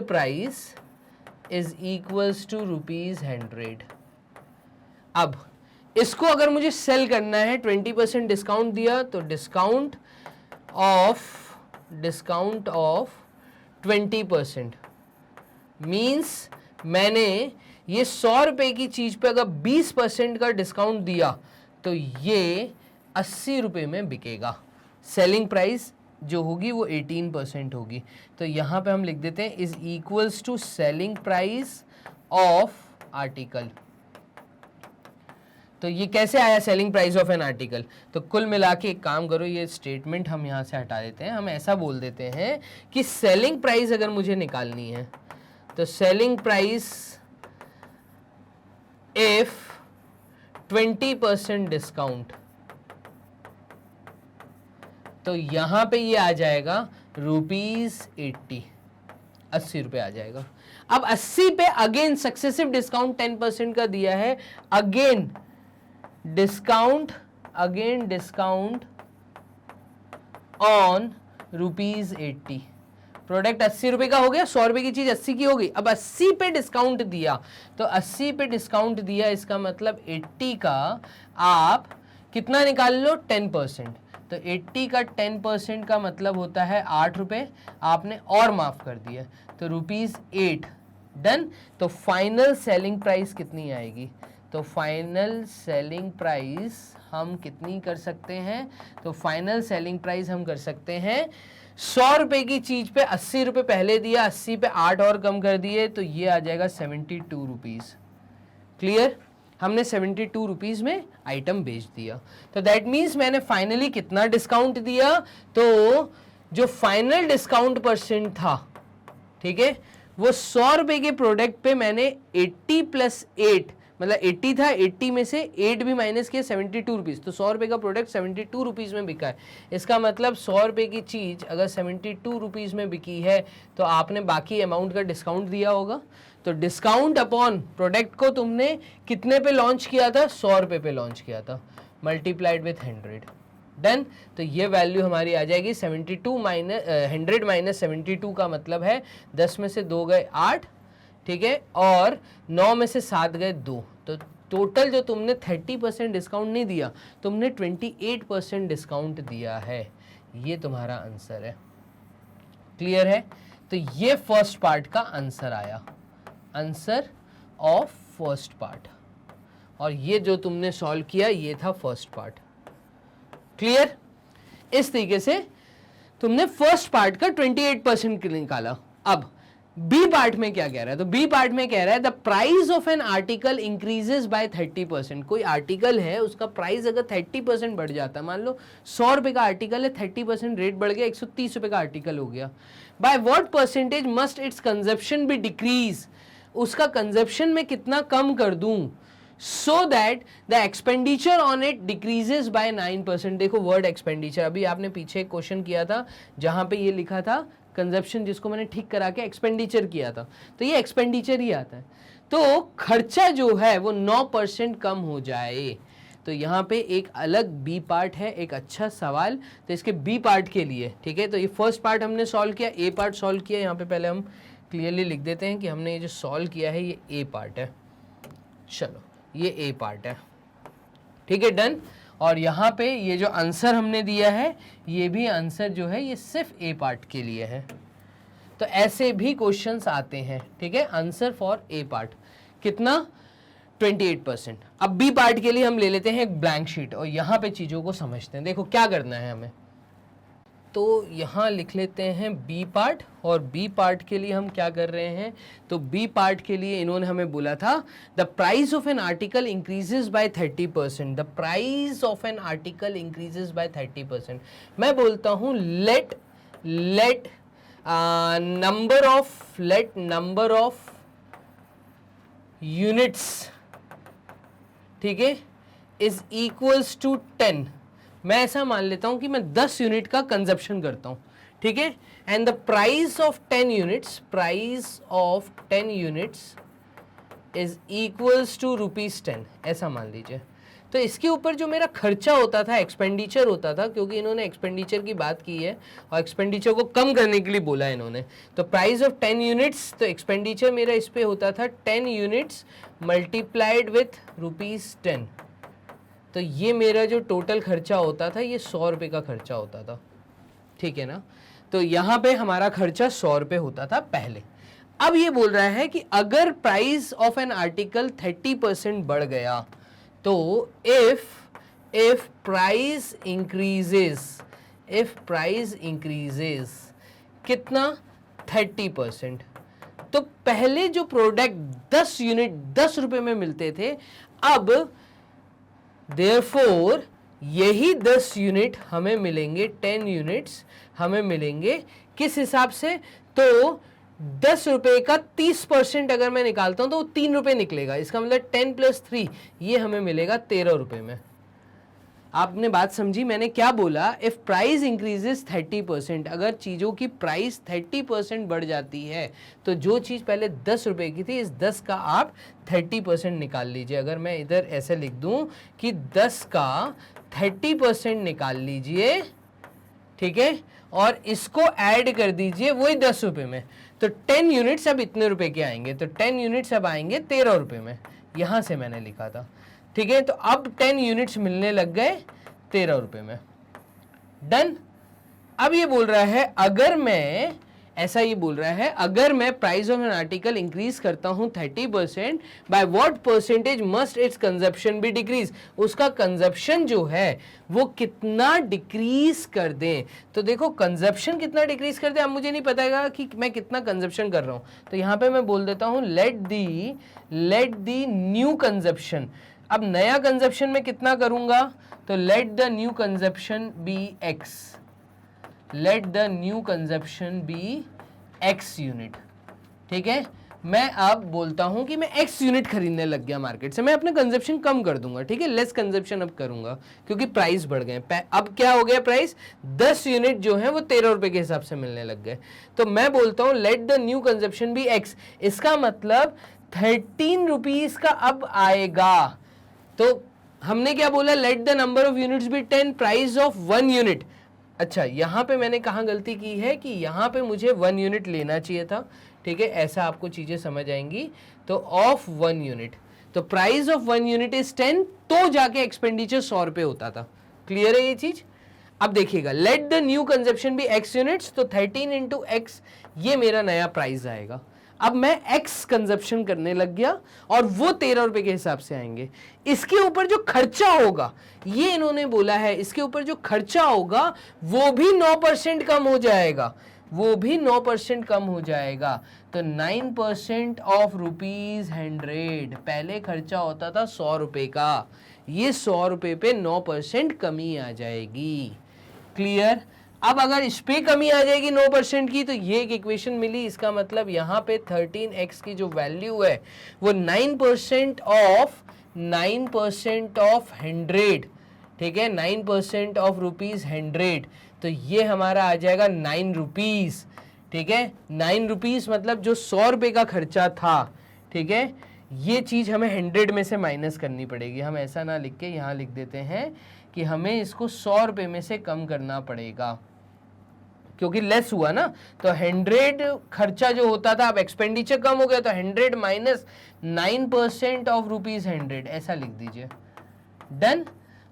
price is equals to ₹100। अब इसको अगर मुझे सेल करना है, 20% डिस्काउंट दिया, तो डिस्काउंट ऑफ 20%, मीन्स मैंने ये 100 रुपए की चीज पे अगर 20% का डिस्काउंट दिया तो ये 80 रुपए में बिकेगा। सेलिंग प्राइस जो होगी वो 18% होगी। तो यहाँ पे हम लिख देते हैं is equals to selling price of article. तो ये कैसे आया selling price of an article? तो कुल मिला के एक काम करो, ये स्टेटमेंट हम यहाँ से हटा देते हैं, हम ऐसा बोल देते हैं कि सेलिंग प्राइस अगर मुझे निकालनी है तो सेलिंग प्राइस इफ 20% डिस्काउंट, तो यहां पे ये आ जाएगा ₹80, 80 रुपए आ जाएगा। अब 80 पे अगेन सक्सेसिव डिस्काउंट 10% का दिया है, अगेन डिस्काउंट ऑन ₹80। प्रोडक्ट 80 रुपए का हो गया, 100 रुपए की चीज 80 की हो गई। अब 80 पे डिस्काउंट दिया, तो 80 पे डिस्काउंट दिया, इसका मतलब 80 का आप कितना निकाल लो? 10%। तो 80 का 10% का मतलब होता है 8 रुपए, आपने और माफ कर दिया, तो ₹8। डन। तो फाइनल सेलिंग प्राइस कितनी आएगी? तो फाइनल सेलिंग प्राइस हम कितनी कर सकते हैं? तो फाइनल सेलिंग प्राइस हम कर सकते हैं 100 रुपए की चीज पे 80 रुपए पहले दिया, 80 पे 8 और कम कर दिए, तो ये आ जाएगा 72 रुपीज। क्लियर? हमने 72 रुपीज में आइटम बेच दिया। तो दैट मीन्स मैंने फाइनली कितना डिस्काउंट दिया? तो जो फाइनल डिस्काउंट परसेंट था, ठीक है, वो 100 रुपए के प्रोडक्ट पे मैंने 80 + 8, मतलब 80 था, 80 में से 8 भी माइनस किया, 72 रुपीज़। तो 100 रुपये का प्रोडक्ट 72 रुपीज़ में बिका है। इसका मतलब 100 रुपये की चीज़ अगर 72 रुपीज़ में बिकी है तो आपने बाकी अमाउंट का डिस्काउंट दिया होगा। तो डिस्काउंट अपॉन प्रोडक्ट को तुमने कितने पे लॉन्च किया था? 100 रुपये पे लॉन्च किया था, मल्टीप्लाइड विथ 100। डन। तो ये वैल्यू हमारी आ जाएगी 72 माइनस 100 माइनस 72 का मतलब है 10 में से 2 गए 8, ठीक है, और 9 में से 7 गए 2। तो टोटल जो तुमने 30% डिस्काउंट नहीं दिया, तुमने 28% डिस्काउंट दिया है। ये तुम्हारा आंसर है। क्लियर है? तो ये फर्स्ट पार्ट का आंसर आया, आंसर ऑफ फर्स्ट पार्ट। और ये जो तुमने सॉल्व किया ये था फर्स्ट पार्ट। क्लियर? इस तरीके से तुमने फर्स्ट पार्ट का 28% निकाला। अब बी पार्ट में क्या कह रहा है? तो बी पार्ट में कह रहा है the price of an article increases by 30%। कोई आर्टिकल है, उसका प्राइस अगर 30% बढ़ जाता है, मान लो 100 रुपए का आर्टिकल है, 30% रेट बढ़ गया, 130 रुपए का आर्टिकल हो गया, by what percentage must it's consumption be decrease? उसका कंजप्शन में कितना कम कर दूं so that the expenditure on it decreases by 9%। देखो वर्ड एक्सपेंडिचर, अभी आपने पीछे एक क्वेश्चन किया था जहां पे ये लिखा था कंजप्शन, जिसको मैंने ठीक करा के एक्सपेंडिचर किया था, तो ये एक्सपेंडिचर ही आता है। तो खर्चा जो है वो 9% कम हो जाए। तो यहाँ पे एक अलग बी पार्ट है, एक अच्छा सवाल, तो इसके बी पार्ट के लिए, ठीक है। तो ये फर्स्ट पार्ट हमने सॉल्व किया, ए पार्ट सॉल्व किया। यहाँ पे पहले हम क्लियरली लिख देते हैं कि हमने ये जो सॉल्व किया है ये ए पार्ट है। चलो ये ए पार्ट है, ठीक है, डन। और यहाँ पे ये जो आंसर हमने दिया है ये भी आंसर जो है ये सिर्फ ए पार्ट के लिए है। तो ऐसे भी क्वेश्चंस आते हैं, ठीक है। आंसर फॉर ए पार्ट कितना? 28%। अब बी पार्ट के लिए हम ले लेते हैं एक ब्लैंक शीट और यहाँ पे चीज़ों को समझते हैं। देखो क्या करना है हमें, तो यहाँ लिख लेते हैं बी पार्ट, और बी पार्ट के लिए हम क्या कर रहे हैं? तो बी पार्ट के लिए इन्होंने हमें बोला था the price of an article increases by 30%। The price of an article increases by 30%। मैं बोलता हूँ लेट नंबर ऑफ यूनिट्स, ठीक है, इज इक्वल्स टू 10। मैं ऐसा मान लेता हूं कि मैं 10 यूनिट का कंजप्शन करता हूं, ठीक है, and the price of 10 units is equals to ₹10, ऐसा मान लीजिए। तो इसके ऊपर जो मेरा खर्चा होता था, एक्सपेंडिचर होता था, क्योंकि इन्होंने एक्सपेंडिचर की बात की है और एक्सपेंडिचर को कम करने के लिए बोला है इन्होंने, तो प्राइस ऑफ 10 यूनिट्स, तो एक्सपेंडिचर मेरा इस पे होता था 10 यूनिट्स मल्टीप्लाइड विथ ₹10। तो ये मेरा जो टोटल खर्चा होता था ये 100 रुपये का खर्चा होता था, ठीक है ना। तो यहाँ पे हमारा खर्चा 100 रुपये होता था पहले। अब ये बोल रहा है कि अगर प्राइस ऑफ एन आर्टिकल 30% बढ़ गया तो इफ प्राइस इंक्रीजेस कितना 30%, तो पहले जो प्रोडक्ट 10 यूनिट 10 रुपए में मिलते थे, अब देयरफॉर यही 10 यूनिट हमें मिलेंगे, 10 यूनिट्स हमें मिलेंगे किस हिसाब से, तो 10 रुपए का 30% अगर मैं निकालता हूं तो वो 3 रुपए निकलेगा। इसका मतलब 10 + 3 ये हमें मिलेगा 13 रुपए में। आपने बात समझी मैंने क्या बोला? इफ प्राइस इंक्रीजेस 30%, अगर चीज़ों की प्राइस 30% बढ़ जाती है तो जो चीज़ पहले 10 रुपए की थी, इस 10 का आप 30% निकाल लीजिए। अगर मैं इधर ऐसे लिख दूं कि 10 का 30% निकाल लीजिए, ठीक है, और इसको ऐड कर दीजिए वही 10 रुपए में, तो 10 यूनिट्स अब इतने रुपए के आएंगे, तो 10 यूनिट्स अब आएंगे 13 रुपए में। यहां से मैंने लिखा था, ठीक है। तो अब 10 यूनिट्स मिलने लग गए 13 रुपए में। डन। अब ये बोल रहा है अगर मैं अगर मैं price of an article increase करता हूं 30%, by what percentage must it's consumption be decrease, उसका कंजप्शन जो है वो कितना डिक्रीज कर दें। तो देखो कंजप्शन कितना डिक्रीज कर दें, अब मुझे नहीं पता कि मैं कितना कंजप्शन कर रहा हूं, तो यहां पे मैं बोल देता हूं लेट दी न्यू कंजप्शन। अब नया कंजप्शन में कितना करूंगा, तो let the new consumption be x unit, ठीक है। मैं अब बोलता हूं कि मैं x यूनिट खरीदने लग गया मार्केट से, मैं अपना कंजप्शन कम कर दूंगा, ठीक है, लेस कंजप्शन अब करूंगा क्योंकि प्राइस बढ़ गए। अब क्या हो गया, प्राइस 10 यूनिट जो है वो 13 रुपए के हिसाब से मिलने लग गए। तो मैं बोलता हूं let the new consumption be x, इसका मतलब 13 रुपीज का अब आएगा। तो हमने क्या बोला, let the number of units be 10, price of 1 unit. अच्छा, यहां पे मैंने कहां गलती की है कि यहां पे मुझे 1 यूनिट लेना चाहिए था, ठीक है, ऐसा आपको चीजें समझ आएंगी। तो ऑफ 1 यूनिट, तो प्राइस ऑफ 1 यूनिट इज 10, तो जाके एक्सपेंडिचर 100 रुपए होता था। क्लियर है ये चीज? अब देखिएगा, let the new consumption be x units, तो 13 × x ये मेरा नया प्राइस आएगा। अब मैं x कंजप्शन करने लग गया और वो 13 रुपए के हिसाब से आएंगे। इसके ऊपर जो खर्चा होगा, ये इन्होंने बोला है, इसके ऊपर जो खर्चा होगा वो भी 9% कम हो जाएगा, तो 9% ऑफ ₹100। पहले खर्चा होता था 100 रुपए का, ये 100 रुपए पे 9% कमी आ जाएगी। क्लियर? अब अगर इस पे कमी आ जाएगी 9% की, तो ये एक इक्वेशन मिली। इसका मतलब यहाँ पे 13x की जो वैल्यू है वो 9% ऑफ 100, ठीक है, 9% ऑफ ₹100, तो ये हमारा आ जाएगा 9 रुपीज, ठीक है। 9 रुपीज मतलब जो 100 रुपए का खर्चा था, ठीक है, ये चीज हमें 100 में से माइनस करनी पड़ेगी। हम ऐसा ना लिख के यहाँ लिख देते हैं कि हमें इसको 100 रुपए में से कम करना पड़ेगा क्योंकि लेस हुआ ना। तो 100 खर्चा जो होता था, अब एक्सपेंडिचर कम हो गया, तो 100 माइनस 9% ऑफ ₹100, ऐसा लिख दीजिए। डन।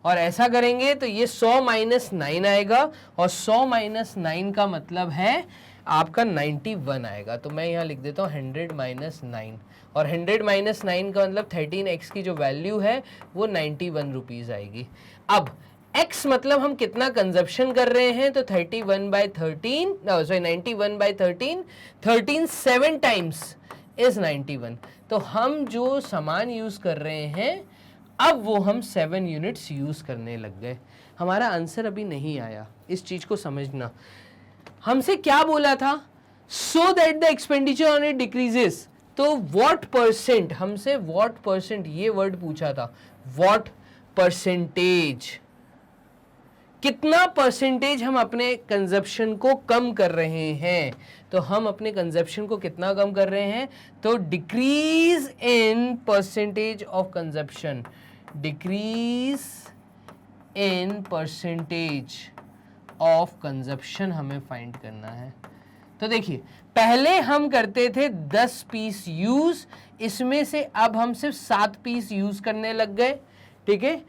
और ऐसा करेंगे तो ये 100 - 9 आएगा, और 100 - 9 का मतलब है आपका 91 आएगा। तो मैं यहाँ लिख देता हूँ 100 - 9, और 100 - 9 का मतलब 13x की जो वैल्यू है वो 91 रुपीज़ आएगी। अब x मतलब हम कितना कंजप्शन कर रहे हैं, तो 91/13 13 7 टाइम्स इज 91। तो हम जो सामान यूज कर रहे हैं अब वो हम 7 यूनिट्स यूज करने लग गए। हमारा आंसर अभी नहीं आया, इस चीज को समझना। हमसे क्या बोला था, so that the expenditure on it decreases, तो व्हाट परसेंट, हमसे व्हाट परसेंट ये वर्ड पूछा था, व्हाट परसेंटेज, कितना परसेंटेज हम अपने कंजप्शन को कम कर रहे हैं। तो हम अपने कंजप्शन को कितना कम कर रहे हैं, तो decrease in percentage of consumption, decrease in percentage of consumption हमें फाइंड करना है। तो देखिए, पहले हम करते थे 10 पीस यूज, इसमें से अब हम सिर्फ 7 पीस यूज करने लग गए, ठीक है।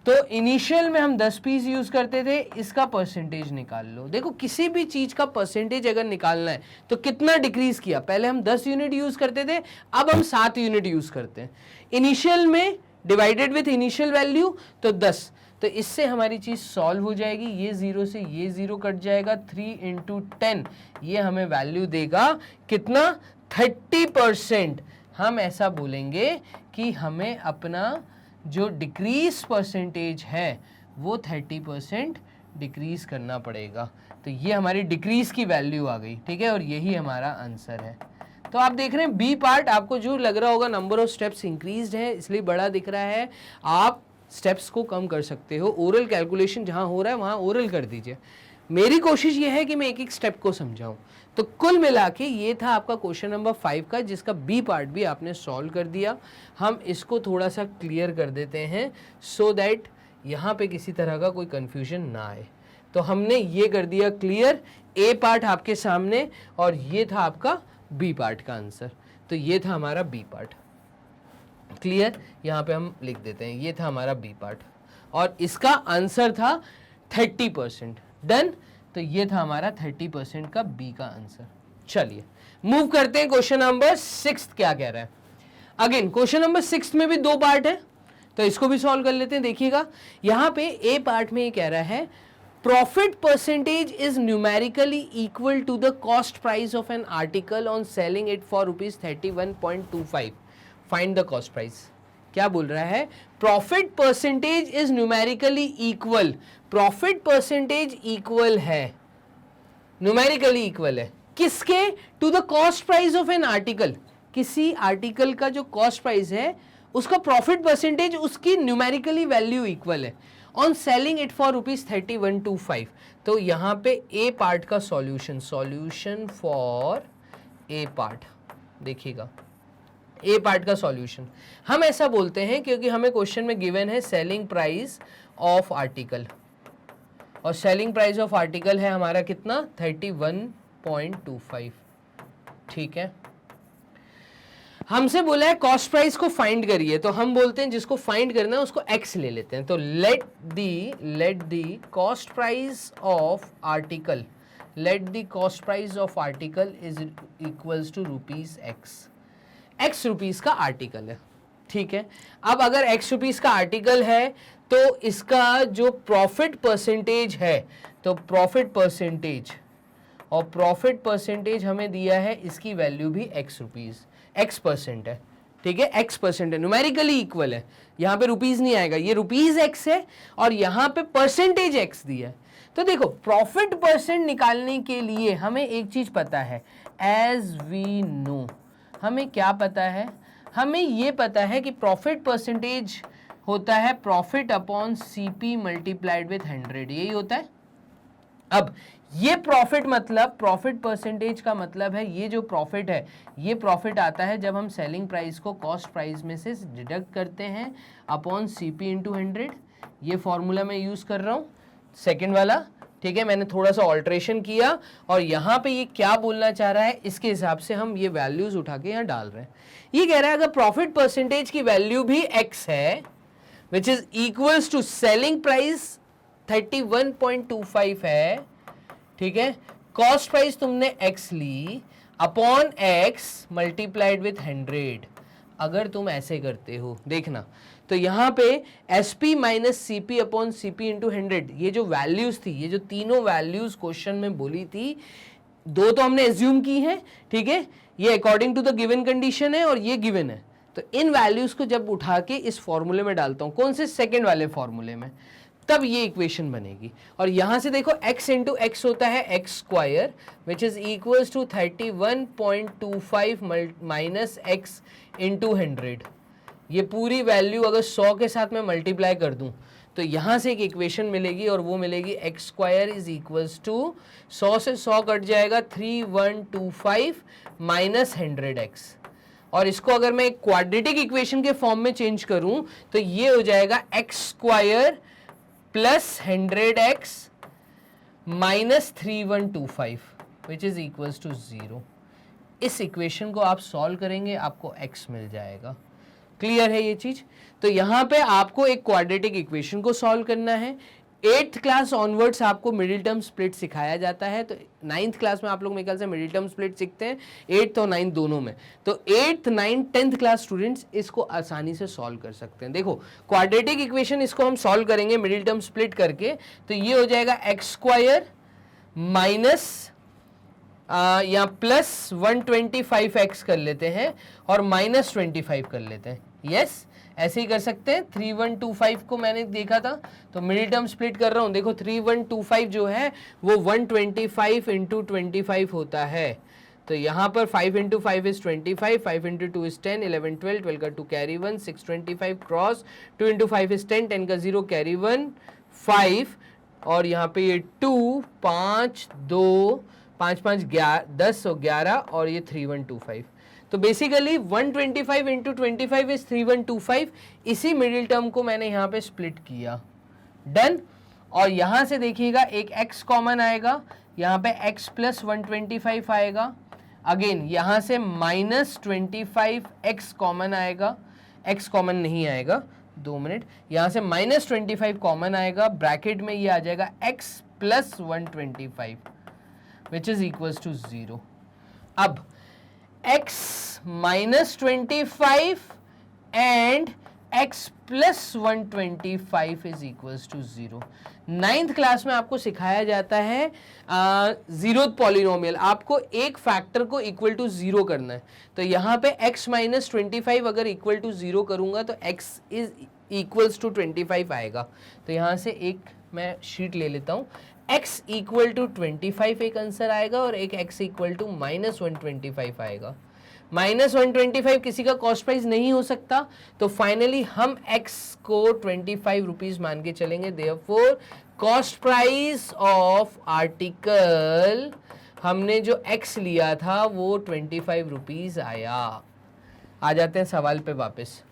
तो इनिशियल में हम 10 पीस यूज करते थे, इसका परसेंटेज निकाल लो। देखो किसी भी चीज का परसेंटेज अगर निकालना है तो कितना डिक्रीज किया, पहले हम 10 यूनिट यूज करते थे, अब हम 7 यूनिट यूज करते हैं। इनिशियल में डिवाइडेड विथ इनिशियल वैल्यू तो 10, तो इससे हमारी चीज सॉल्व हो जाएगी। ये 0 से ये 0 कट जाएगा, 3 इंटू 10 ये हमें वैल्यू देगा कितना, 30%। हम ऐसा बोलेंगे कि हमें अपना जो डिक्रीज परसेंटेज है वो 30% डिक्रीज करना पड़ेगा। तो ये हमारी डिक्रीज की वैल्यू आ गई, ठीक है, और यही हमारा आंसर है। तो आप देख रहे हैं बी पार्ट, आपको जो लग रहा होगा नंबर ऑफ स्टेप्स इंक्रीज्ड है इसलिए बड़ा दिख रहा है, आप स्टेप्स को कम कर सकते हो। ओरल कैलकुलेशन जहां हो रहा है वहां ओरल कर दीजिए। मेरी कोशिश ये है कि मैं एक एक स्टेप को समझाऊं। तो कुल मिला के ये था आपका क्वेश्चन नंबर 5 का, जिसका बी पार्ट भी आपने सॉल्व कर दिया। हम इसको थोड़ा सा क्लियर कर देते हैं सो दैट यहाँ पे किसी तरह का कोई कंफ्यूजन ना आए। तो हमने ये कर दिया क्लियर, ए पार्ट आपके सामने और ये था आपका बी पार्ट का आंसर। तो ये था हमारा बी पार्ट, क्लियर, यहाँ पे हम लिख देते हैं ये था हमारा बी पार्ट और इसका आंसर था 30%। डन, तो ये था हमारा 30% का बी का आंसर। चलिए मूव करते हैं क्वेश्चन नंबर 6 क्या कह रहा है। अगेन क्वेश्चन नंबर 6 में भी 2 पार्ट है, तो इसको भी सॉल्व कर लेते हैं। देखिएगा यहाँ पे ए पार्ट में ये कह रहा है profit percentage is numerically equal to the cost price of an article on selling it for ₹31.25। Find the cost price. क्या बोल रहा है, profit percentage is numerically equal, profit percentage equal है, न्यूमेरिकली इक्वल है किसके, to the cost price of an article. किसी आर्टिकल का जो कॉस्ट प्राइस है उसका प्रॉफिट परसेंटेज उसकी न्यूमेरिकली वैल्यू इक्वल है ऑन सेलिंग इट फॉर ₹31.25। तो यहां पे ए पार्ट का solution, solution for a part, देखिएगा ए पार्ट का सॉल्यूशन हम ऐसा बोलते हैं क्योंकि हमें क्वेश्चन में गिवन है सेलिंग प्राइस ऑफ आर्टिकल, और सेलिंग प्राइस ऑफ आर्टिकल है हमारा कितना 31.25, ठीक है। हमसे बोला है कॉस्ट प्राइस को फाइंड करिए, तो हम बोलते हैं जिसको फाइंड करना है उसको एक्स ले लेते हैं। तो let the cost price of article, let the cost price of article is equals to ₹x। X rupees का आर्टिकल है, ठीक है। अब अगर एक्स रुपीस का आर्टिकल है तो इसका जो प्रॉफिट परसेंटेज है, तो प्रॉफिट परसेंटेज, और प्रॉफिट परसेंटेज हमें दिया है इसकी वैल्यू भी एक्स रुपीस, एक्स परसेंट है, ठीक है, एक्स परसेंट है, न्यूमेरिकली इक्वल है। यहाँ पे रुपीस नहीं आएगा, ये रुपीस एक्स है और यहाँ पे परसेंटेज एक्स दिया है। तो देखो प्रॉफिट परसेंट निकालने के लिए हमें एक चीज पता है, एज वी नो, हमें क्या पता है, हमें ये पता है कि प्रॉफिट परसेंटेज होता है profit upon CP multiplied with 100, यही होता है। अब ये प्रॉफिट मतलब, प्रॉफिट परसेंटेज का मतलब है ये जो प्रॉफिट है ये प्रॉफिट आता है जब हम सेलिंग प्राइस को कॉस्ट प्राइस में से डिडक्ट करते हैं अपॉन सीपी इंटू 100। ये फॉर्मूला मैं यूज कर रहा हूँ सेकेंड वाला, ठीक है। मैंने थोड़ा सा ऑल्ट्रेशन किया और यहाँ पे ये क्या बोलना चाह रहा है इसके हिसाब से हम ये वैल्यूज उठा के यहाँ डाल रहे हैं। ये कह रहा है अगर प्रॉफिट परसेंटेज की वैल्यू भी x है which is equals to selling price 31.25 है, ठीक है, कॉस्ट प्राइस तुमने x ली अपॉन x मल्टीप्लाइड विथ 100। अगर तुम ऐसे करते हो देखना, तो यहाँ पे SP minus CP upon CP into 100, ये जो वैल्यूज थी, ये जो तीनों वैल्यूज क्वेश्चन में बोली थी, दो तो हमने एज्यूम की है, ठीक है, ये according to the given condition है और ये गिवन है। तो इन वैल्यूज को जब उठा के इस फॉर्मूले में डालता हूं, कौन से, सेकंड वाले फॉर्मूले में, तब ये इक्वेशन बनेगी। और यहां से देखो x इंटू एक्स होता है x square which is equals to 31.25 minus x into 100। ये पूरी वैल्यू अगर 100 के साथ में मल्टीप्लाई कर दूं तो यहां से एक इक्वेशन मिलेगी और वो मिलेगी x square is equals to 100 से 100 कट जाएगा 3125 माइनस 100x। और इसको अगर मैं एक क्वाड्रेटिक इक्वेशन के फॉर्म में चेंज करूं तो ये हो जाएगा x square plus 100x minus 3125 which is equals to 0। इस इक्वेशन को आप सॉल्व करेंगे आपको x मिल जाएगा। क्लियर है ये चीज? तो यहाँ पे आपको एक क्वाड्रेटिक इक्वेशन को सॉल्व करना है। 8th क्लास ऑनवर्ड्स आपको मिडिल टर्म स्प्लिट सिखाया जाता है, तो 9th क्लास में आप लोग मेरे ख्याल से मिडिल टर्म स्प्लिट सीखते हैं, 8th और 9th दोनों में। तो 8th 9th 10th class students इसको आसानी से सॉल्व कर सकते हैं। देखो क्वाड्रेटिक इक्वेशन इसको हम सॉल्व करेंगे मिडिल टर्म स्प्लिट करके, तो ये हो जाएगा एक्स स्क्वायर माइनस या प्लस 125x कर लेते हैं और माइनस 25 कर लेते हैं। यस ऐसे ही कर सकते हैं। 3125 को मैंने देखा था, तो मिडिल टर्म स्प्लिट कर रहा हूं। देखो 3125 जो है वो 125 इंटू 25 होता है। तो यहाँ पर 5 इंटू 5 इज 25, 5 इंटू 2 इज 10, 11 12, 12 का 2 कैरी 1, 625 क्रॉस 2 इंटू 5 इज 10, 10 का 0 कैरी 1 5, और यहाँ पे ये 2 5 2 5 5 10 और 11 और ये 3125। तो बेसिकली 125 इंटू 25 इज 3125। इसी मिडिल टर्म को मैंने यहाँ पे स्प्लिट किया, डन। और यहाँ से देखिएगा एक x कॉमन आएगा, यहाँ पे x प्लस 125 आएगा। अगेन यहाँ से माइनस 25x कॉमन आएगा, x कॉमन नहीं आएगा, 2 मिनट। यहाँ से माइनस 25 कॉमन आएगा, ब्रैकेट में ये आ जाएगा x plus 125 which is equals to 0। अब x minus 25 and x plus 125 is equals to 0। 9th class में आपको सिखाया जाता है जीरोथ पॉलिनोमियल। आपको एक फैक्टर को इक्वल टू 0 करना है। तो यहाँ पे x माइनस 25 अगर इक्वल टू 0 करूँगा तो x इज इक्वल्स टू 25 आएगा। तो यहाँ से एक मैं शीट ले लेता हूँ, x इक्वल टू 25 एक आंसर आएगा और एक x इक्वल टू माइनस 125 आएगा। माइनस 125 किसी का कॉस्ट प्राइस नहीं हो सकता, तो फाइनली हम x को 25 रुपीज मान के चलेंगे। Therefore cost price of article हमने जो x लिया था वो 25 रुपीज आया। आ जाते हैं सवाल पे वापस।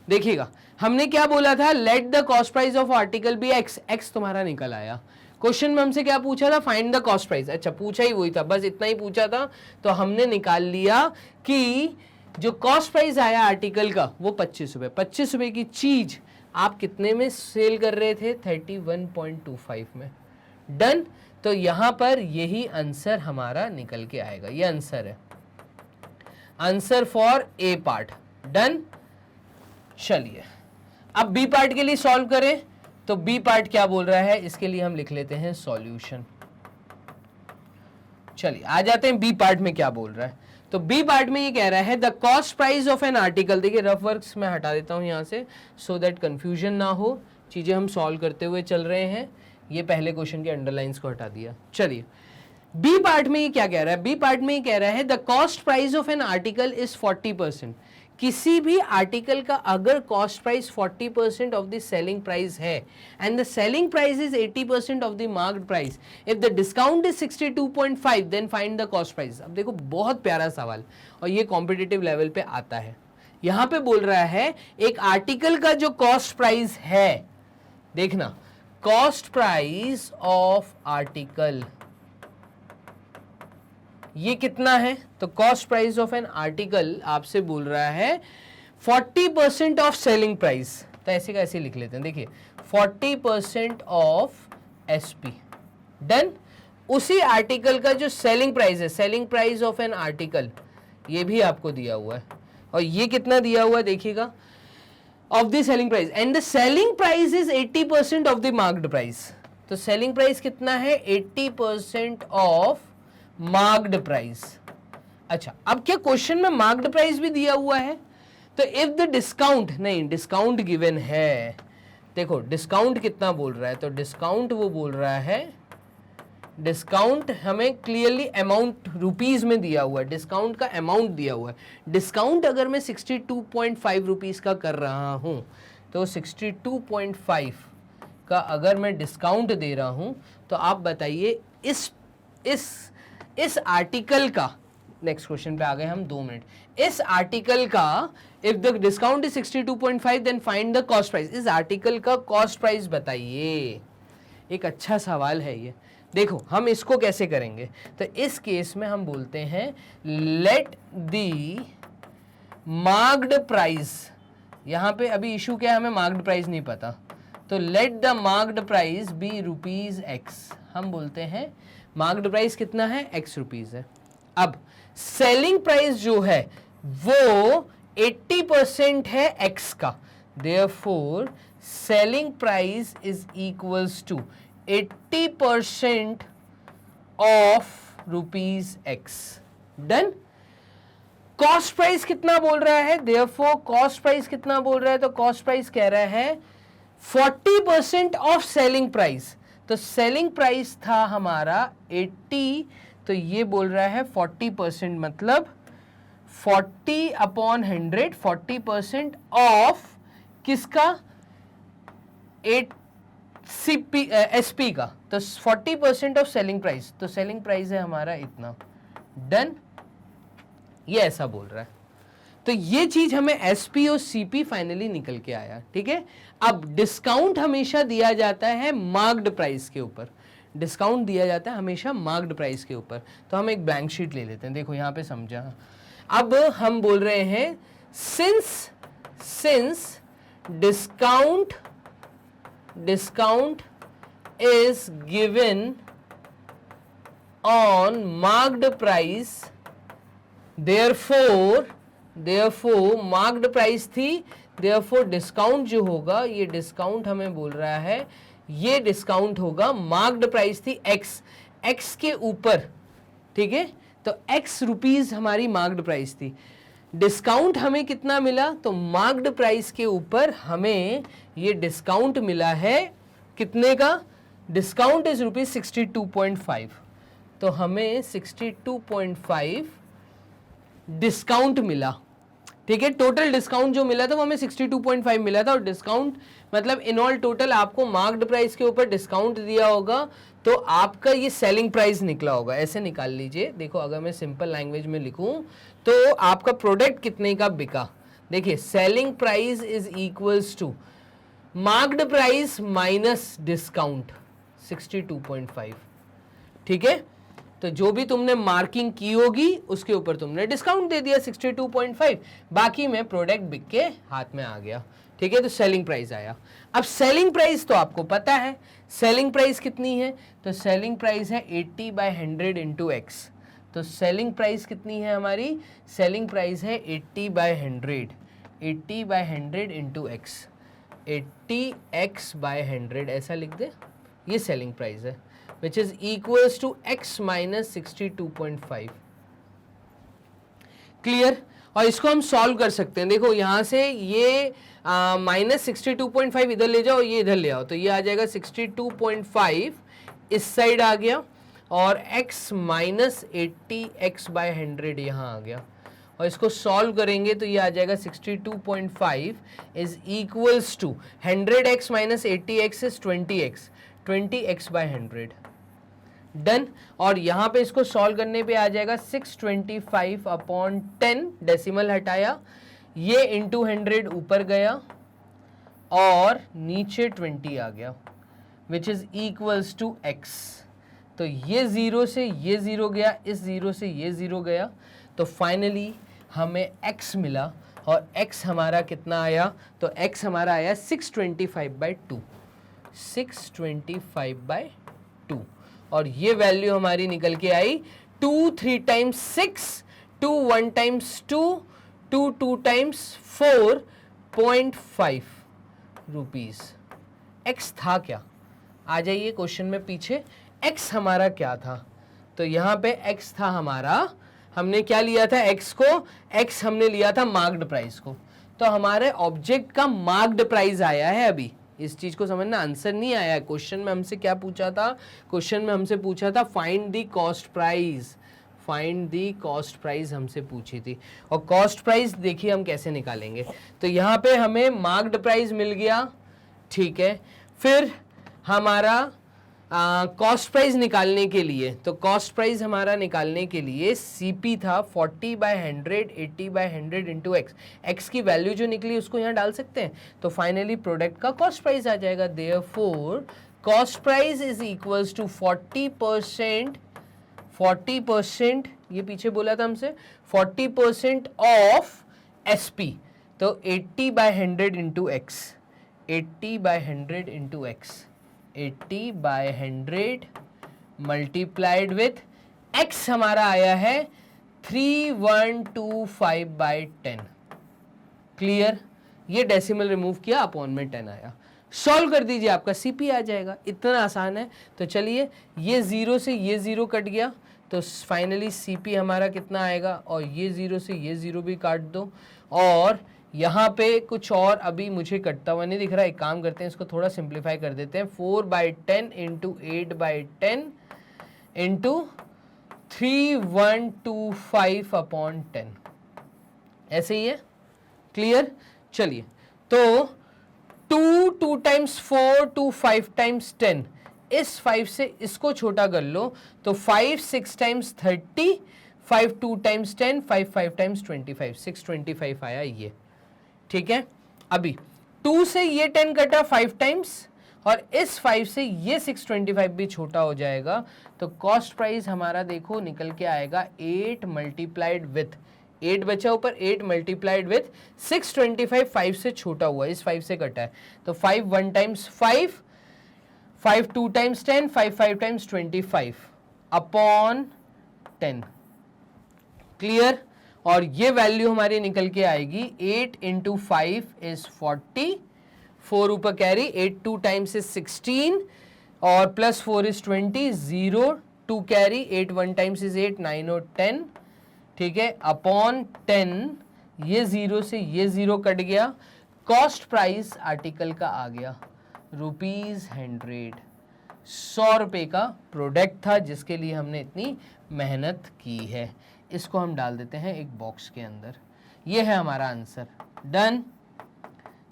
देखिएगा हमने क्या बोला था, let the cost price of article be x। x तुम्हारा निकल आया। क्वेश्चन में हमसे क्या पूछा था, फाइंड द कॉस्ट प्राइस। अच्छा पूछा ही वही था, बस इतना ही पूछा था। तो हमने निकाल लिया कि जो कॉस्ट प्राइस आया आर्टिकल का वो 25 रुपये। 25 रुपये की चीज आप कितने में सेल कर रहे थे, 31.25 में। डन। तो यहां पर यही आंसर हमारा निकल के आएगा। ये आंसर है, answer for a part. Done. चलिए अब बी पार्ट के लिए सॉल्व करें। तो बी पार्ट क्या बोल रहा है, इसके लिए हम लिख लेते हैं सॉल्यूशन। चलिए आ जाते हैं बी पार्ट में क्या बोल रहा है। तो बी पार्ट में ये कह रहा है the cost price of an article. देखिए रफ वर्क्स मैं हटा देता हूं यहां से सो दैट कंफ्यूजन ना हो, चीजें हम सॉल्व करते हुए चल रहे हैं। ये पहले क्वेश्चन के अंडरलाइंस को हटा दिया। चलिए बी पार्ट में ये क्या कह रहा है, बी पार्ट में ये कह रहा है the cost price of an article is 40%। किसी भी आर्टिकल का अगर cost price 40% of the selling price है and the selling price is 80% of the marked price, if the discount is 62.5 then find the cost price. अब देखो बहुत प्यारा सवाल और ये कॉम्पिटिटिव लेवल पे आता है। यहां पे बोल रहा है एक आर्टिकल का जो कॉस्ट प्राइस है, देखना कॉस्ट प्राइस ऑफ आर्टिकल ये कितना है। तो cost price of an article आपसे बोल रहा है 40% ऑफ सेलिंग प्राइस। तो ऐसे का ऐसे लिख लेते हैं, देखिए 40% ऑफ एसपी। डन। उसी आर्टिकल का जो सेलिंग प्राइस है, selling price of an article, ये भी आपको दिया हुआ है। और ये कितना दिया हुआ है देखिएगा, of the selling price, and the selling price is 80% of the marked price. तो सेलिंग प्राइस कितना है, 80% ऑफ मार्क्ड प्राइस। अच्छा अब क्या क्वेश्चन में मार्क्ड प्राइस भी दिया हुआ है। तो इफ द डिस्काउंट, नहीं डिस्काउंट गिवन है। देखो डिस्काउंट कितना बोल रहा है, तो डिस्काउंट वो बोल रहा है, डिस्काउंट हमें क्लियरली अमाउंट रुपीज में दिया हुआ है, डिस्काउंट का अमाउंट दिया हुआ है। डिस्काउंट अगर मैं 62.5 रुपीज का कर रहा हूं तो 62.5 का अगर मैं डिस्काउंट दे रहा हूं तो आप बताइए इस आर्टिकल का, नेक्स्ट क्वेश्चन पे आ गए हम, 2 मिनट। इस आर्टिकल का if the discount is 62.5 then find the cost price. इस आर्टिकल का कॉस्ट प्राइस बताइए। एक अच्छा सवाल है ये। देखो हम इसको कैसे करेंगे, तो इस केस में हम बोलते हैं लेट द मार्क्ड प्राइस, यहाँ पे अभी इशू क्या है, हमें मार्क्ड प्राइस नहीं पता, तो let the marked price be rupees x. हम बोलते हैं मार्क्ड प्राइस कितना है, एक्स रुपीज है। अब सेलिंग प्राइस जो है वो 80% है एक्स का, therefore selling price is equals to 80% of rupees x. Done. Cost price कितना बोल रहा है, देयरफॉर कॉस्ट प्राइस कितना बोल रहा है, तो कॉस्ट प्राइस कह रहा है 40% ऑफ सेलिंग प्राइस। तो सेलिंग प्राइस था हमारा 80, तो ये बोल रहा है 40%, मतलब 40/100, 40% ऑफ किसका, एसपी का, तो 40% ऑफ सेलिंग प्राइस, तो सेलिंग प्राइस है हमारा इतना। डन। ये ऐसा बोल रहा है, तो ये चीज हमें एसपी और सीपी फाइनली निकल के आया। ठीक है। अब डिस्काउंट हमेशा दिया जाता है मार्क्ड प्राइस के ऊपर, डिस्काउंट दिया जाता है हमेशा मार्क्ड प्राइस के ऊपर। तो हम एक ब्लैंक शीट ले लेते हैं, देखो यहां पे समझा। अब हम बोल रहे हैं since discount is given on marked price, therefore marked price थी, therefore डिस्काउंट जो होगा, ये डिस्काउंट हमें बोल रहा है, ये डिस्काउंट होगा, मार्क्ड प्राइस थी एक्स के ऊपर। ठीक है, तो एक्स रुपीज हमारी मार्क्ड प्राइस थी, डिस्काउंट हमें कितना मिला, तो मार्क्ड प्राइस के ऊपर हमें ये डिस्काउंट मिला है कितने का, डिस्काउंट इज रुपीज 62.5, तो हमें 62.5 डिस्काउंट मिला। ठीक है, टोटल डिस्काउंट जो मिला था वो हमें 62.5 मिला था, और डिस्काउंट मतलब इन ऑल टोटल आपको मार्क्ड प्राइस के ऊपर डिस्काउंट दिया होगा, तो आपका ये सेलिंग प्राइस निकला होगा। ऐसे निकाल लीजिए, देखो अगर मैं सिंपल लैंग्वेज में लिखूं तो आपका प्रोडक्ट कितने का बिका, देखिए selling price is equals to marked price minus discount 62.5। ठीक है, तो जो भी तुमने मार्किंग की होगी उसके ऊपर तुमने डिस्काउंट दे दिया 62.5, बाकी में प्रोडक्ट बिक के हाथ में आ गया। ठीक है, तो सेलिंग प्राइस आया। अब सेलिंग प्राइस तो आपको पता है, सेलिंग प्राइस कितनी है, तो सेलिंग प्राइस है 80/100 इंटू एक्स। तो सेलिंग प्राइस कितनी है हमारी, सेलिंग प्राइस है 80/100, 80/100 इंटू एक्स, 80x/100 ऐसा लिख दे, ये सेलिंग प्राइस है, which is equals to x minus 62.5। Clear. और इसको हम सॉल्व कर सकते हैं, देखो यहां से ये -62.5 इधर ले जाओ, ये इधर ले आओ, तो ये आ जाएगा 62.5 इस साइड आ गया, और x माइनस 80x/100 यहाँ आ गया, और इसको सॉल्व करेंगे तो ये आ जाएगा 62.5 is equals to 100x minus 80x is 20x, 20x/100। Done. और यहां पे इसको सॉल्व करने पे आ जाएगा 625/10, डेसिमल हटाया, ये इंटू 100 ऊपर गया और नीचे 20 आ गया, which is equals to x। तो ये 0 से ये 0 गया, इस 0 से ये 0 गया, तो फाइनली हमें x मिला, और x हमारा कितना आया, तो x हमारा आया 625/2, 625/2, और ये वैल्यू हमारी निकल के आई 2 3 times 6, 2 1 times 2, 2 2 times 4.5 rupees. x था क्या, आ जाइए क्वेश्चन में पीछे, x हमारा क्या था, तो यहाँ पे x था हमारा, हमने क्या लिया था x को, x हमने लिया था मार्क्ड प्राइस को, तो हमारे ऑब्जेक्ट का मार्क्ड प्राइस आया है। अभी इस चीज को समझना, आंसर नहीं आया है। क्वेश्चन में हमसे क्या पूछा था, क्वेश्चन में हमसे पूछा था find the cost price, find the cost price हमसे पूछी थी, और कॉस्ट प्राइस देखिए हम कैसे निकालेंगे। तो यहाँ पे हमें मार्क्ड प्राइस मिल गया, ठीक है, फिर हमारा कॉस्ट प्राइस निकालने के लिए, तो कॉस्ट प्राइस हमारा निकालने के लिए सीपी था 40/100, 80/100 इंटू एक्स, एक्स की वैल्यू जो निकली उसको यहाँ डाल सकते हैं, तो फाइनली प्रोडक्ट का कॉस्ट प्राइस आ जाएगा। Therefore cost price is equals to 40%, 40%, ये पीछे बोला था हमसे 40% ऑफ एसपी, तो तो 80/100 into x, 80/100 into x, 80/100 multiplied with x हमारा आया है 3125/10। क्लियर? ये डेसिमल रिमूव किया, अपॉन में 10 आया। सॉल्व कर दीजिए, आपका सीपी आ जाएगा। इतना आसान है। तो चलिए, ये जीरो से ये जीरो कट गया, तो फाइनली सीपी हमारा कितना आएगा, और ये जीरो से ये जीरो भी काट दो, और यहाँ पे कुछ और अभी मुझे कटता हुआ नहीं दिख रहा। एक काम करते हैं, इसको थोड़ा सिंप्लीफाई कर देते हैं। 4/10 इंटू 8/10 इंटू 3125/10, ऐसे ही है। क्लियर? चलिए, तो 2 टाइम्स 4 2 5 टाइम्स 10, इस 5 से इसको छोटा कर लो, तो 5 6 टाइम्स 30, 5 2 टाइम्स 10, 5 5 टाइम्स 25, 625 आया ये। ठीक है, अभी 2 से ये 10 कटा 5 टाइम्स, और इस 5 से ये 625 भी छोटा हो जाएगा, तो कॉस्ट प्राइस हमारा देखो निकल के आएगा 8 मल्टीप्लाइड विथ 8 बचा ऊपर, 8 मल्टीप्लाइड विथ 625, 5 से छोटा हुआ, इस 5 से कटा है, तो 5 1 times 5, 5 2 times 10, 5 5 times 25 upon 10। Clear? और ये वैल्यू हमारी निकल के आएगी 8 इंटू 5 इज 40, 4 ऊपर कैरी, 8 2 टाइम्स इज 16, और plus 4 is 20, 0 2 carry, 8 1 times is 8, 9 और 10। ठीक है, अपॉन 10, ये जीरो से ये जीरो कट गया, कॉस्ट प्राइस आर्टिकल का आ गया ₹100। 100 रुपये का प्रोडक्ट था जिसके लिए हमने इतनी मेहनत की है। इसको हम डाल देते हैं एक बॉक्स के अंदर। ये है हमारा आंसर। डन।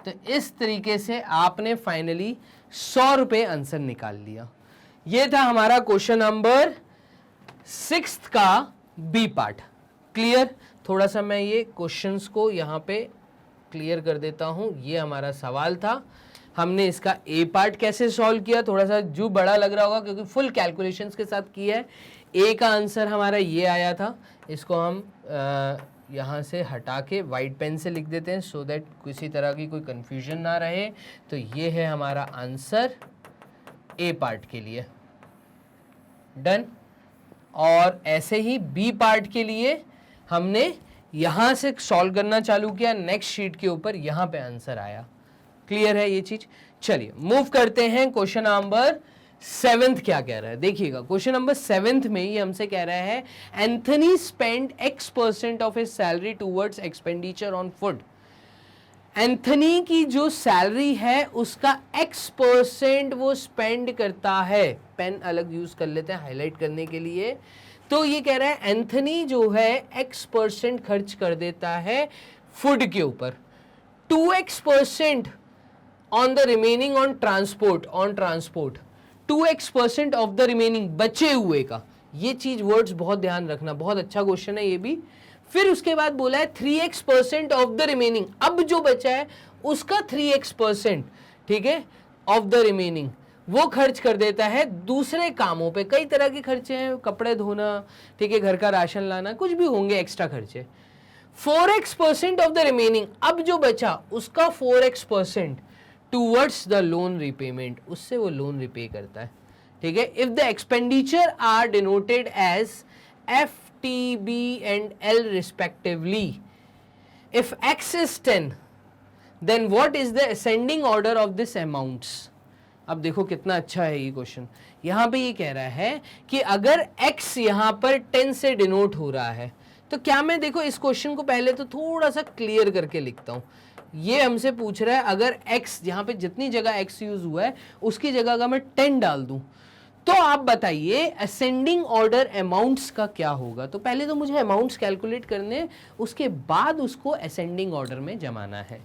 तो इस तरीके से आपने फाइनली 100 रुपये आंसर निकाल लिया। ये था हमारा क्वेश्चन नंबर 6 का बी पार्ट। क्लियर? थोड़ा सा मैं ये क्वेश्चंस को यहाँ पे क्लियर कर देता हूँ। ये हमारा सवाल था, हमने इसका ए पार्ट कैसे सॉल्व किया, थोड़ा सा जो बड़ा लग रहा होगा क्योंकि फुल कैलकुलेशंस के साथ किया है। ए का आंसर हमारा ये आया था, इसको हम यहाँ से हटा के वाइट पेन से लिख देते हैं सो दैट किसी तरह की कोई कंफ्यूजन ना रहे। तो ये है हमारा आंसर ए पार्ट के लिए। डन। और ऐसे ही बी पार्ट के लिए हमने यहाँ से सॉल्व करना चालू किया, नेक्स्ट शीट के ऊपर यहाँ पे आंसर आया। क्लियर है ये चीज? चलिए मूव करते हैं क्वेश्चन नंबर 7 क्या कह रहा है, देखिएगा। क्वेश्चन नंबर 7 में ये हमसे कह रहा है Anthony spend X% of his salary towards expenditure on food. Anthony की जो सैलरी है उसका X% वो स्पेंड करता है। पेन अलग यूज कर लेते हैं हाईलाइट करने के लिए। तो ये कह रहा है एंथनी जो है X% खर्च कर देता है फूड के ऊपर, 2X% on the remaining on transport, 2X% of the remaining बचे हुए का। ये चीज वर्ड्स बहुत ध्यान रखना, बहुत अच्छा क्वेश्चन है ये भी। फिर उसके बाद बोला है 3X% ऑफ द रिमेनिंग, अब जो बचा है उसका 3X%, ठीक है, ऑफ द रिमेनिंग वो खर्च कर देता है दूसरे कामों पे। कई तरह के खर्चे हैं, कपड़े धोना, ठीक है, घर का राशन लाना, कुछ भी होंगे एक्स्ट्रा खर्चे। 4X% ऑफ द रिमेनिंग, अब जो बचा उसका 4X% towards the loan repayment, उससे वो लोन रिपे करता है। ठीक है, if the expenditure are denoted as F T B and L respectively, if x is 10 then what is the ascending order of this amounts. अब देखो कितना अच्छा है ये क्वेश्चन। यहां पे ये कह रहा है कि अगर x यहां पर 10 से डिनोट हो रहा है, तो क्या मैं देखो इस क्वेश्चन को पहले तो थोड़ा सा क्लियर करके लिखता हूं। ये हमसे पूछ रहा है अगर x, यहां पे जितनी जगह x यूज हुआ है उसकी जगह अगर मैं 10 डाल दूं, तो आप बताइए असेंडिंग ऑर्डर अमाउंट्स का क्या होगा। तो पहले तो मुझे अमाउंट्स कैलकुलेट करने, उसके बाद उसको असेंडिंग ऑर्डर में जमाना है।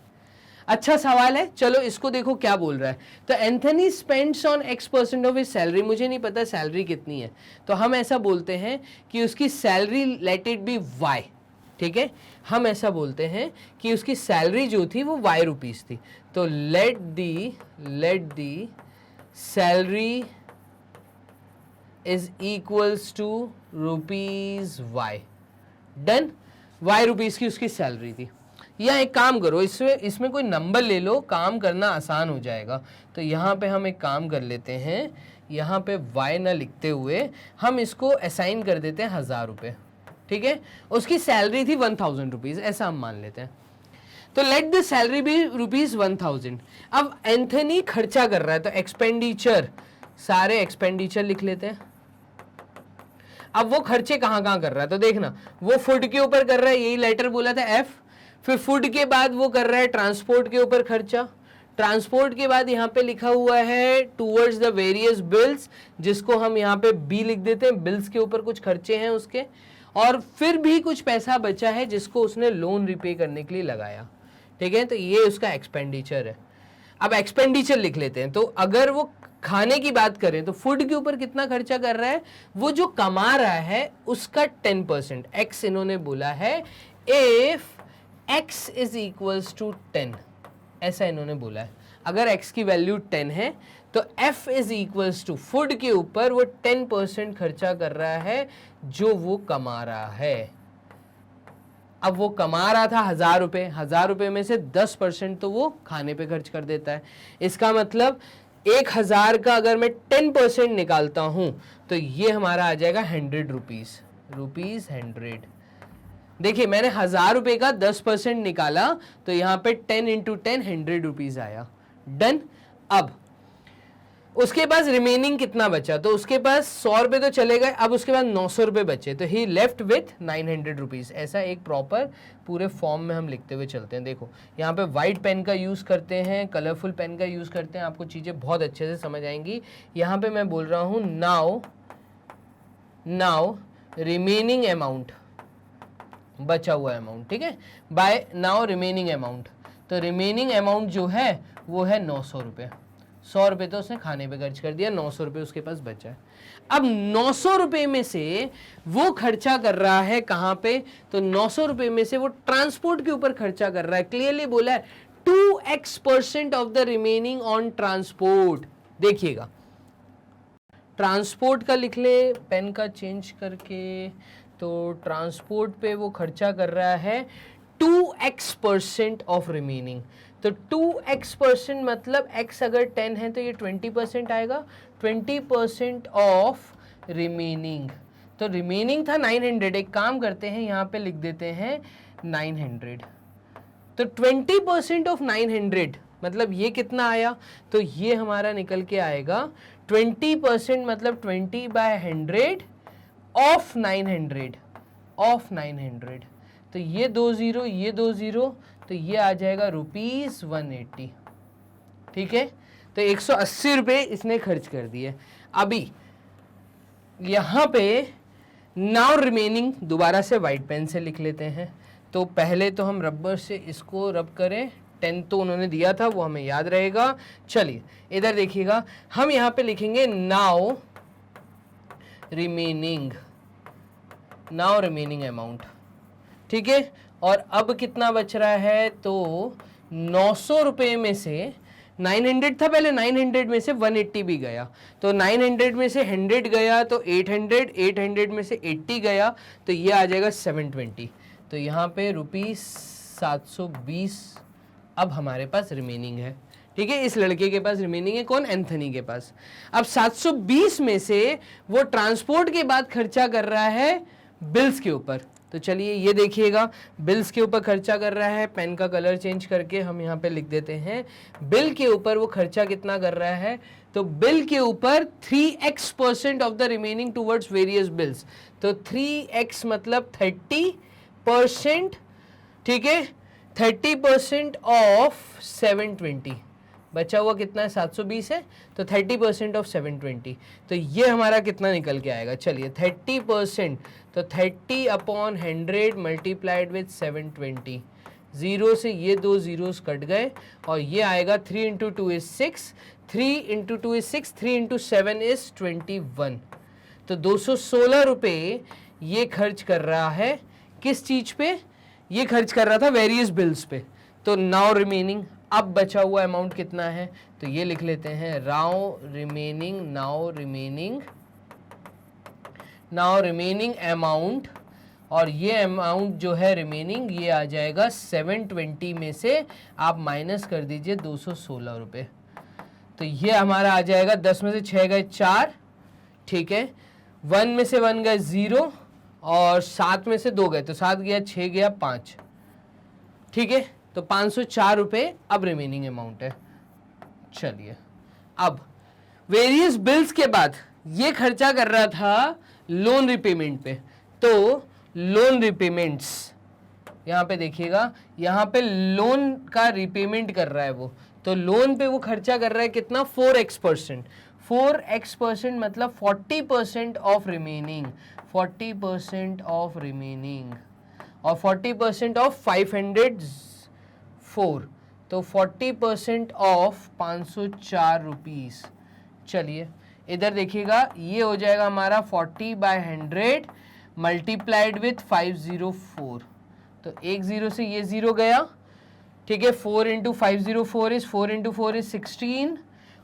अच्छा सवाल है, चलो इसको देखो क्या बोल रहा है। तो Anthony spends on X% of his salary, मुझे नहीं पता सैलरी कितनी है, तो हम ऐसा बोलते हैं कि उसकी salary let it be Y। ठीक है, हम ऐसा बोलते हैं कि उसकी सैलरी जो थी वो Y रुपीस थी। तो let the salary is equals to rupees Y। डन। Y रुपीस की उसकी सैलरी थी। या एक काम करो, इसमें कोई नंबर ले लो, काम करना आसान हो जाएगा। तो यहाँ पे हम एक काम कर लेते हैं, यहाँ पे y ना लिखते हुए हम इसको असाइन कर देते हैं 1000 रुपये, ठीक है। उसकी सैलरी थी 1000 रुपीज़, ऐसा हम मान लेते हैं। तो लेट द सैलरी बी ₹1000। अब एंथनी खर्चा कर रहा है, तो एक्सपेंडिचर, सारे एक्सपेंडिचर लिख लेते हैं। अब वो खर्चे कहाँ कहाँ कर रहा है, तो देखना, वो फूड के ऊपर कर रहा है, यही लेटर बोला था एफ। फिर फूड के बाद वो कर रहा है ट्रांसपोर्ट के ऊपर खर्चा। ट्रांसपोर्ट के बाद यहाँ पे लिखा हुआ है टूवर्ड्स द वेरियस बिल्स, जिसको हम यहाँ पे बी लिख देते हैं, बिल्स के ऊपर कुछ खर्चे हैं उसके। और फिर भी कुछ पैसा बचा है जिसको उसने लोन रिपे करने के लिए लगाया, ठीक है। तो ये उसका एक्सपेंडिचर है। अब एक्सपेंडिचर लिख लेते हैं। तो अगर वो खाने की बात करें तो फूड के ऊपर कितना खर्चा कर रहा है, वो जो कमा रहा है उसका 10%, एक्स इन्होंने बोला है, if x is equals to 10, ऐसा इन्होंने बोला है। अगर x की वैल्यू 10 है तो f is equals to food के ऊपर वो 10% खर्चा कर रहा है जो वो कमा रहा है। अब वो कमा रहा था 1000 रुपये, 1000 रुपये में से 10% तो वो खाने पे खर्च कर देता है। इसका मतलब 1000 का अगर मैं 10% निकालता हूं तो ये हमारा आ जाएगा 100 रुपीज, रुपीज 100। देखिए मैंने 1000 रुपये का 10% निकाला तो यहाँ पे 10 इंटू 10 100 रुपीज आया, डन। अब उसके पास रिमेनिंग कितना बचा, तो उसके पास 100 रुपये तो चले गए, अब उसके बाद 900 रुपये बचे, तो ही लेफ्ट विथ 900 रुपीज़। ऐसा एक प्रॉपर पूरे फॉर्म में हम लिखते हुए चलते हैं। देखो यहाँ पे वाइट पेन का यूज़ करते हैं, कलरफुल पेन का यूज़ करते हैं, आपको चीज़ें बहुत अच्छे से समझ आएंगी। यहाँ पे मैं बोल रहा हूँ नाउ रिमेनिंग अमाउंट, बचा हुआ अमाउंट, ठीक है, बाय नाउ रिमेनिंग अमाउंट। तो रिमेनिंग अमाउंट जो है वो है 900 रुपये। 100 रुपये तो उसने खाने पे खर्च कर दिया, 900 रुपये उसके पास बचा है। अब 900 रुपये में से वो खर्चा कर रहा है कहाँ पे, तो 900 रुपये में से वो ट्रांसपोर्ट के ऊपर खर्चा कर रहा है। क्लियरली बोला है 2x% of the remaining on transport. देखिएगा ट्रांसपोर्ट का लिख ले पेन का चेंज करके, तो ट्रांसपोर्ट पे वो खर्चा कर रहा है 2x% ऑफ रिमेनिंग। तो 2x% मतलब x अगर 10 है तो ये 20% आएगा, 20% ऑफ रिमेनिंग। तो रिमेनिंग था 900, एक काम करते हैं यहाँ पे लिख देते हैं 900। तो 20% ऑफ 900 मतलब ये कितना आया, तो ये हमारा निकल के आएगा 20% मतलब 20/100 ऑफ 900, ऑफ 900। तो ये 2 0, ये 2 0, तो ये आ जाएगा ₹180, ठीक है। तो 180 रुपये इसने खर्च कर दिए। अभी यहाँ पे नाउ रिमेनिंग दोबारा से वाइट पेन से लिख लेते हैं। तो पहले तो हम रबर से इसको रब करें, 10 तो उन्होंने दिया था वो हमें याद रहेगा। चलिए इधर देखिएगा, हम यहाँ पे लिखेंगे नाउ रिमेनिंग अमाउंट, ठीक है। और अब कितना बच रहा है, तो 900 रुपये में से 900 था पहले, 900 में से 180 भी गया, तो 900 में से 100 गया तो 800, 800 में से 80 गया तो ये आ जाएगा 720। तो यहाँ पे ₹720 अब हमारे पास रिमेनिंग है, ठीक है। इस लड़के के पास रिमेनिंग है, कौन, एंथनी के पास। अब 720 में से वो ट्रांसपोर्ट के बाद खर्चा कर रहा है बिल्स के ऊपर। तो चलिए ये देखिएगा, बिल्स के ऊपर खर्चा कर रहा है, पेन का कलर चेंज करके हम यहाँ पे लिख देते हैं बिल के ऊपर वो खर्चा कितना कर रहा है, तो बिल के ऊपर 3x% of the remaining towards various bills. तो 3x मतलब 30%, ठीक है, 30% ऑफ 720, बचा हुआ कितना है 720 है, तो 30% ऑफ 720, तो ये हमारा कितना निकल के आएगा। चलिए 30%, तो 30/100 मल्टीप्लाइड विथ 720, 0 से ये 2 zeros कट गए और ये आएगा 3 × 2 is 6, 3 × 2 is 6, 3 × 7 is 21। तो 216 रुपये ये खर्च कर रहा है किस चीज़ पे, ये खर्च कर रहा था वेरियस बिल्स पे। तो नाउ रिमेनिंग, अब बचा हुआ अमाउंट कितना है, तो ये लिख लेते हैं नाउ रिमेनिंग अमाउंट और ये अमाउंट जो है रिमेनिंग ये आ जाएगा 720 में से आप माइनस कर दीजिए 216 रुपये, तो ये हमारा आ जाएगा 10 में से 6 गए 4, ठीक है, 1 में से 1 गए 0 और 7 में से 2 गए, तो 7 गया 6 गया 5, ठीक है, तो 504 रुपये अब रिमेनिंग अमाउंट है। चलिए अब वेरियस बिल्स के बाद ये खर्चा कर रहा था लोन रिपेमेंट पे, तो लोन रिपेमेंट्स यहाँ पे देखिएगा, यहाँ पे लोन का रिपेमेंट कर रहा है वो, तो लोन पे वो खर्चा कर रहा है कितना 4x%, 4x% मतलब 40% ऑफ रिमेनिंग, 40% ऑफ रिमेनिंग और 40% ऑफ 504, तो 40% ऑफ 504 रुपीज़। चलिए इधर देखिएगा, ये हो जाएगा हमारा 40/100 मल्टीप्लाइड विथ 504, तो एक ज़ीरो से ये ज़ीरो गया, ठीक है, 4 इंटू 504 इज़ 4 इंटू 4 इज़ 16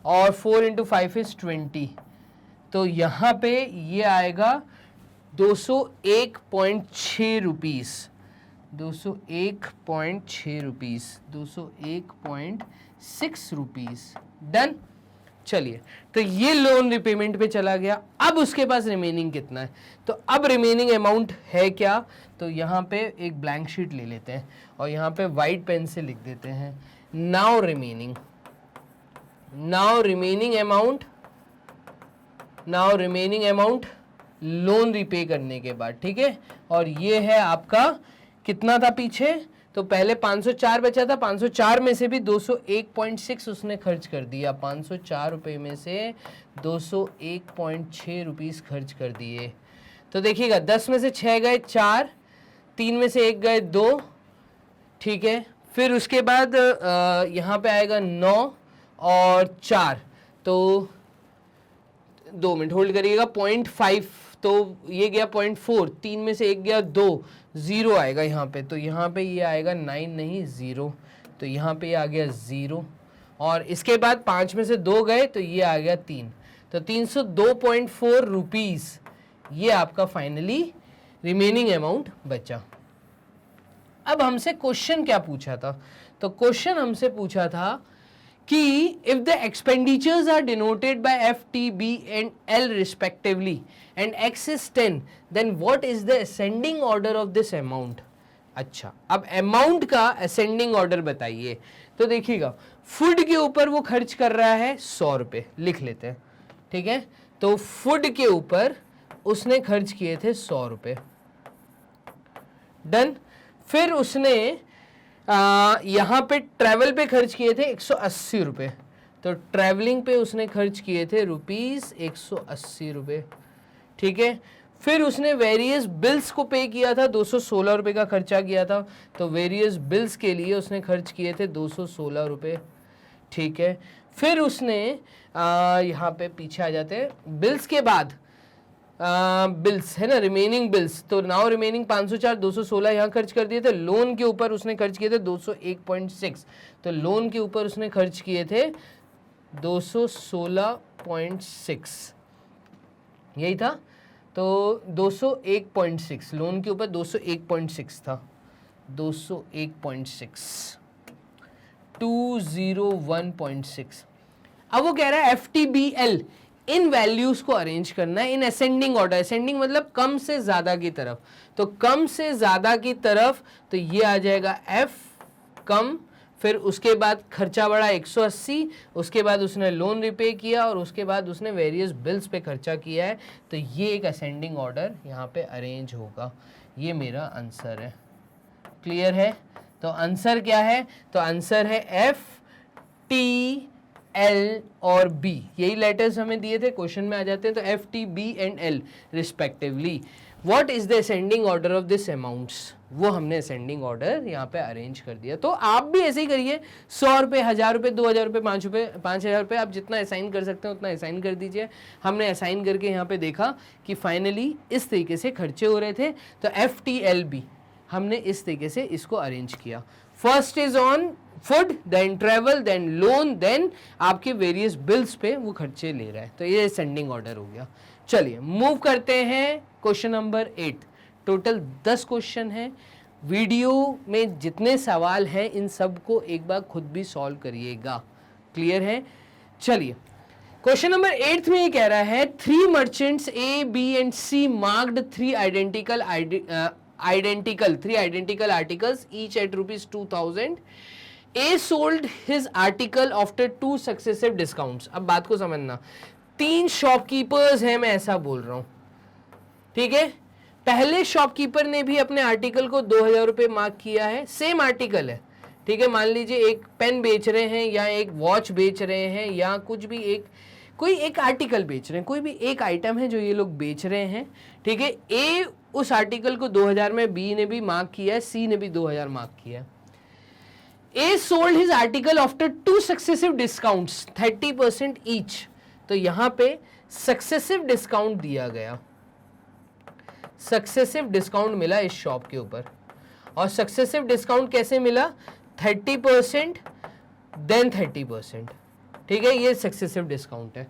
और 4 इंटू 5 इज़ 20, तो यहाँ पे ये आएगा 201.6 रुपीज़, 201.6 रुपीज़, 201.6 रुपीज़। डन। चलिए तो ये लोन रिपेमेंट पे चला गया। अब उसके पास रिमेनिंग कितना है, तो अब रिमेनिंग अमाउंट है क्या, तो यहाँ पे एक ब्लैंक शीट ले लेते हैं और यहाँ पे वाइट पेन से लिख देते हैं now remaining, now remaining amount, now remaining amount loan repay करने के बाद, ठीक है, और ये है आपका कितना था पीछे, तो पहले 504 बचा था, 504 में से भी 201.6 उसने खर्च कर दिया, 504 रुपये में से 201.6 रुपीज़ खर्च कर दिए। तो देखिएगा 10 में से 6 गए 4, 3 में से 1 गए 2, ठीक है, फिर उसके बाद यहाँ पे आएगा 9 और 4, तो 2 मिनट होल्ड करिएगा, 0.5, तो ये गया 0.4, 3 में से 1 गया 2, 0 आएगा यहाँ पे, तो यहाँ पे ये आएगा 9 नहीं 0, तो यहाँ पे ये आ गया 0, और इसके बाद 5 में से 2 गए तो ये आ गया 3, तो 302.4 रुपीज़ ये आपका फाइनली रिमेनिंग अमाउंट बचा। अब हमसे क्वेश्चन क्या पूछा था, तो क्वेश्चन हमसे पूछा था कि if the expenditures are denoted by F, T, B and L respectively and X is 10, then what is the ascending order of this amount? अच्छा, अब अमाउंट का असेंडिंग ऑर्डर बताइए। तो देखिएगा फूड के ऊपर वो खर्च कर रहा है 100 रुपये, लिख लेते हैं, ठीक है, तो फूड के ऊपर उसने खर्च किए थे 100 रुपये। डन। फिर उसने यहाँ पे ट्रैवल पे खर्च किए थे 180 रुपये, तो ट्रैवलिंग पे उसने खर्च किए थे ₹180 रुपये, ठीक है। फिर उसने वेरियस बिल्स को पे किया था, 216 रुपये का खर्चा किया था, तो वेरियस बिल्स के लिए उसने खर्च किए थे 216 रुपये, ठीक है। फिर उसने यहाँ पे पीछे आ जाते हैं, बिल्स के बाद बिल्स है ना, रिमेनिंग बिल्स, तो नाउ रिमेनिंग 504, 216 यहाँ खर्च कर दिए थे। लोन के ऊपर उसने खर्च किए थे 201.6, तो लोन के ऊपर उसने खर्च किए थे 216.6, यही था, तो 201.6 लोन के ऊपर 201.6 था, 201.6, 201.6। अब वो कह रहा है FTBL इन वैल्यूज को अरेंज करना है इन असेंडिंग ऑर्डर, असेंडिंग मतलब कम से ज्यादा की तरफ, तो कम से ज्यादा की तरफ, तो ये आ जाएगा F कम, फिर उसके बाद खर्चा बढ़ा 180, उसके बाद उसने लोन रिपे किया और उसके बाद उसने वेरियस बिल्स पे खर्चा किया है, तो ये एक असेंडिंग ऑर्डर यहाँ पे अरेंज होगा। ये मेरा आंसर है, क्लियर है। तो आंसर क्या है, तो आंसर है F, T, L और B, यही लेटर्स हमें दिए थे, क्वेश्चन में आ जाते हैं, तो F, T, B and L respectively. What is the ascending order of this amounts, वो हमने असेंडिंग ऑर्डर यहाँ पे अरेंज कर दिया। तो आप भी ऐसे ही करिए, 100 रुपये, 1000 रुपये, 2000 रुपये, 5 रुपये, 5000 रुपये, आप जितना असाइन कर सकते हैं उतना असाइन कर दीजिए। हमने असाइन करके यहाँ पे देखा कि फाइनली इस तरीके से खर्चे हो रहे थे, तो FTLB हमने इस तरीके से इसको अरेंज किया। First is on food, then travel, then loan, then आपके वेरियस बिल्स पे वो खर्चे ले रहा है, तो ये असेंडिंग ऑर्डर हो गया। चलिए मूव करते हैं क्वेश्चन नंबर 8, टोटल 10 क्वेश्चन है। वीडियो में जितने सवाल हैं इन सब को एक बार खुद भी सॉल्व करिएगा। क्लियर है? चलिए क्वेश्चन नंबर 8 में ये कह रहा है 3 merchants A, B and C marked 3 identical articles each at rupees 2000. A sold his article after 2 successive discounts. अब बात को समझना, 3 शॉपकीपर्स हैं, मैं ऐसा बोल रहा हूं, ठीक है। पहले शॉपकीपर ने भी अपने आर्टिकल को 2000 रुपये मार्क किया है, सेम आर्टिकल है, ठीक है। मान लीजिए एक पेन बेच रहे हैं या एक वॉच बेच रहे हैं या कुछ भी कोई एक आर्टिकल बेच रहे हैं, कोई भी एक आइटम है जो ये लोग बेच रहे हैं, ठीक है। ए उस आर्टिकल को 2000 में बी ने भी मार्क किया है, सी ने भी 2000 मार्क किया है। ए sold his article after 2 successive discounts 30% each. तो यहां पे सक्सेसिव डिस्काउंट दिया गया, सक्सेसिव डिस्काउंट मिला इस शॉप के ऊपर। और सक्सेसिव डिस्काउंट कैसे मिला? 30% देन 30%, ठीक है, ये सक्सेसिव डिस्काउंट है।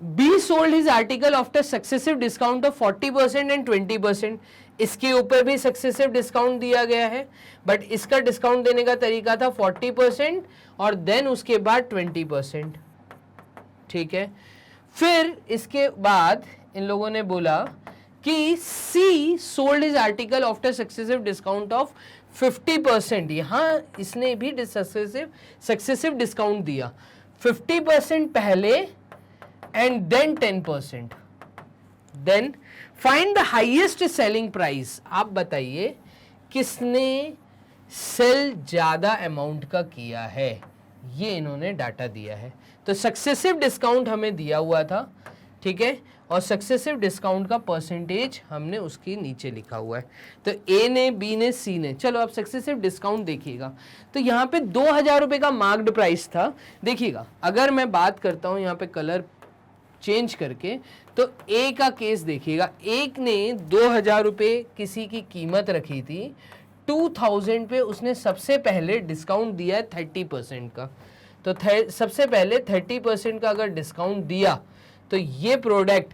Be sold his article after successive discount of 40% and 20%। इसके ऊपर भी सक्सेसिव डिस्काउंट दिया गया है, बट इसका डिस्काउंट देने का तरीका था 40% और देन उसके बाद 20%, ठीक है। फिर इसके बाद इन लोगों ने बोला कि C sold his article after successive discount of 50%। यहां इसने भी सक्सेसिव डिस्काउंट दिया, 50% पहले and then 10%। Then find the highest selling price. आप बताइए किसने सेल ज्यादा अमाउंट का किया है, ये इन्होंने डाटा दिया है। तो सक्सेसिव डिस्काउंट हमें दिया हुआ था, ठीक है, और सक्सेसिव डिस्काउंट का परसेंटेज हमने उसके नीचे लिखा हुआ है। तो ए ने, बी ने, सी ने। चलो अब सक्सेसिव डिस्काउंट देखिएगा। तो यहाँ पे 2000 रुपये का मार्क्ड प्राइस था। देखिएगा, अगर मैं बात करता हूँ यहाँ पे कलर चेंज करके, तो ए का केस देखिएगा। एक ने 2000 रुपये किसी की कीमत रखी थी, 2000 पे उसने सबसे पहले डिस्काउंट दिया है 30% का। तो सबसे पहले 30% का अगर डिस्काउंट दिया तो ये प्रोडक्ट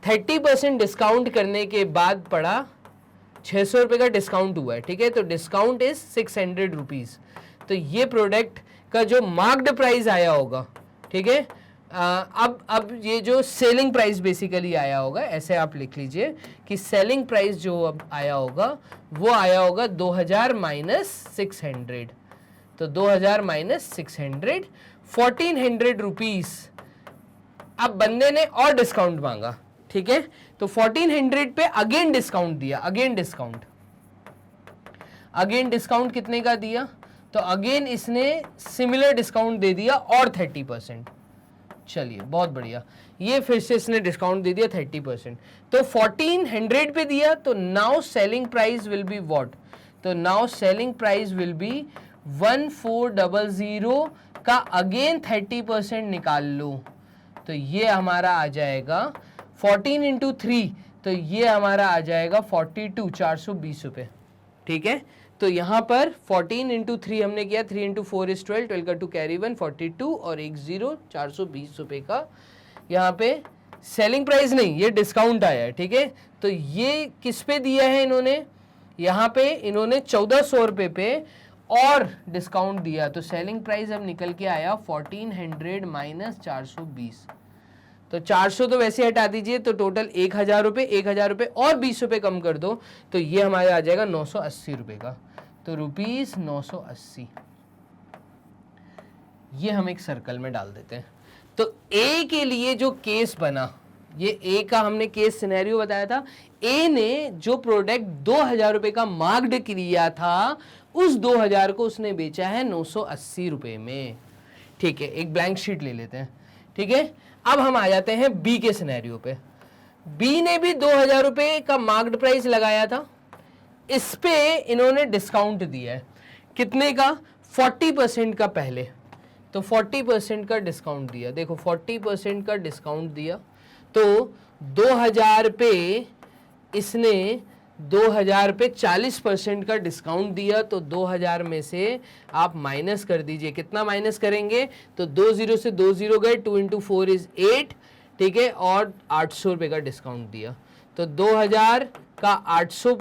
30% डिस्काउंट करने के बाद पड़ा 600 रुपये का डिस्काउंट हुआ है, ठीक है। तो डिस्काउंट इज 600 रुपीज़। तो ये प्रोडक्ट का जो मार्क्ड प्राइस आया होगा, ठीक है, अब ये जो सेलिंग प्राइस बेसिकली आया होगा, ऐसे आप लिख लीजिए कि सेलिंग प्राइस जो अब आया होगा वो आया होगा 2000 माइनस 600। तो 2000 माइनस 600 1400 रुपीज़। अब बंदे ने और डिस्काउंट मांगा, ठीक है, तो 1400 पे अगेन डिस्काउंट दिया, अगेन डिस्काउंट कितने का दिया? तो अगेन इसने सिमिलर डिस्काउंट दे दिया और 30%। चलिए बहुत बढ़िया, ये फिर से इसने डिस्काउंट दे दिया 30%। तो 1400 पे दिया, तो now selling price will be what? तो now selling price will be 1400 का अगेन 30% निकाल लो, तो ये हमारा आ जाएगा 14 इंटू 3, तो ये हमारा आ जाएगा 42, 420 रुपये, ठीक है। तो यहाँ पर 14 इंटू 3 हमने किया, 3 इंटू 4 इज 12, 12 का 2 कैरी 1, 42 और एक 0, 420 रुपये का यहाँ पे सेलिंग प्राइस नहीं, ये डिस्काउंट आया है, ठीक है। तो ये किस पे दिया है इन्होंने? यहाँ पे इन्होंने 1400 रुपये पे और डिस्काउंट दिया। तो सेलिंग प्राइस अब निकल के आया 1400 माइनस 420। तो 400 तो वैसे हटा दीजिए, तो टोटल 1000 रुपये, 1000 रुपये और 20 रुपये कम कर दो, तो ये हमारे आ जाएगा 980 रुपये का। तो रुपीज 980, ये हम एक सर्कल में डाल देते हैं। तो ए के लिए जो केस बना, ये ए का हमने केस सिनेरियो बताया था। ए ने जो प्रोडक्ट 2000 रुपये का मार्क्ड किया था, उस 2000 को उसने बेचा है 980 रुपये में, ठीक है। एक ब्लैंक शीट ले लेते हैं, ठीक है। अब हम आ जाते हैं बी के सिनेरियो पे। बी ने भी 2000 रुपये का मार्क्ड प्राइस लगाया था, इस पे इन्होंने डिस्काउंट दिया है, कितने का? 40% का पहले, तो 40% का डिस्काउंट दिया। देखो 40% का डिस्काउंट दिया, तो 2000 पे इसने 2000 पे 40% का डिस्काउंट दिया। तो 2000 में से आप माइनस कर दीजिए, कितना माइनस करेंगे? तो 20 से 20 गए, 2 इंटू 4 इज 8, ठीक है, और 800 रुपये का डिस्काउंट दिया। तो 2000 का 800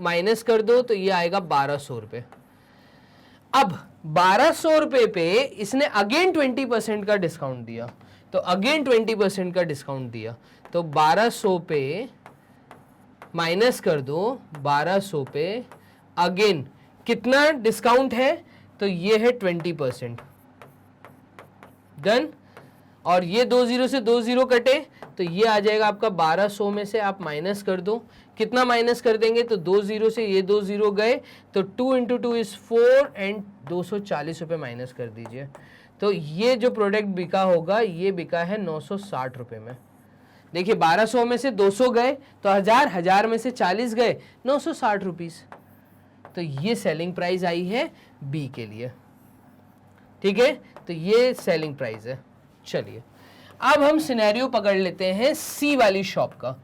माइनस कर दो तो ये आएगा 1200 रुपये। अब 1200 रुपये पे इसने अगेन 20% का डिस्काउंट दिया, तो अगेन 20% का डिस्काउंट दिया, तो 1200 पे माइनस कर दो 1200 पे अगेन कितना डिस्काउंट है, तो ये है 20%। डन। और ये 20 से 20 कटे तो ये आ जाएगा आपका 1200 में से आप माइनस कर दो, कितना माइनस कर देंगे, तो 20 से ये 20 गए तो 2 इंटू 2 इज 4 एंड 240 रुपये माइनस कर दीजिए। तो ये जो प्रोडक्ट बिका होगा ये बिका है 960 रुपये में। देखिए 1200 में से 200 गए तो 1000 में से 40 गए 960 रुपीस। तो ये सेलिंग प्राइस आई है बी के लिए, ठीक है, तो ये सेलिंग प्राइस है। चलिए अब हम सिनेरियो पकड़ लेते हैं सी वाली शॉप का।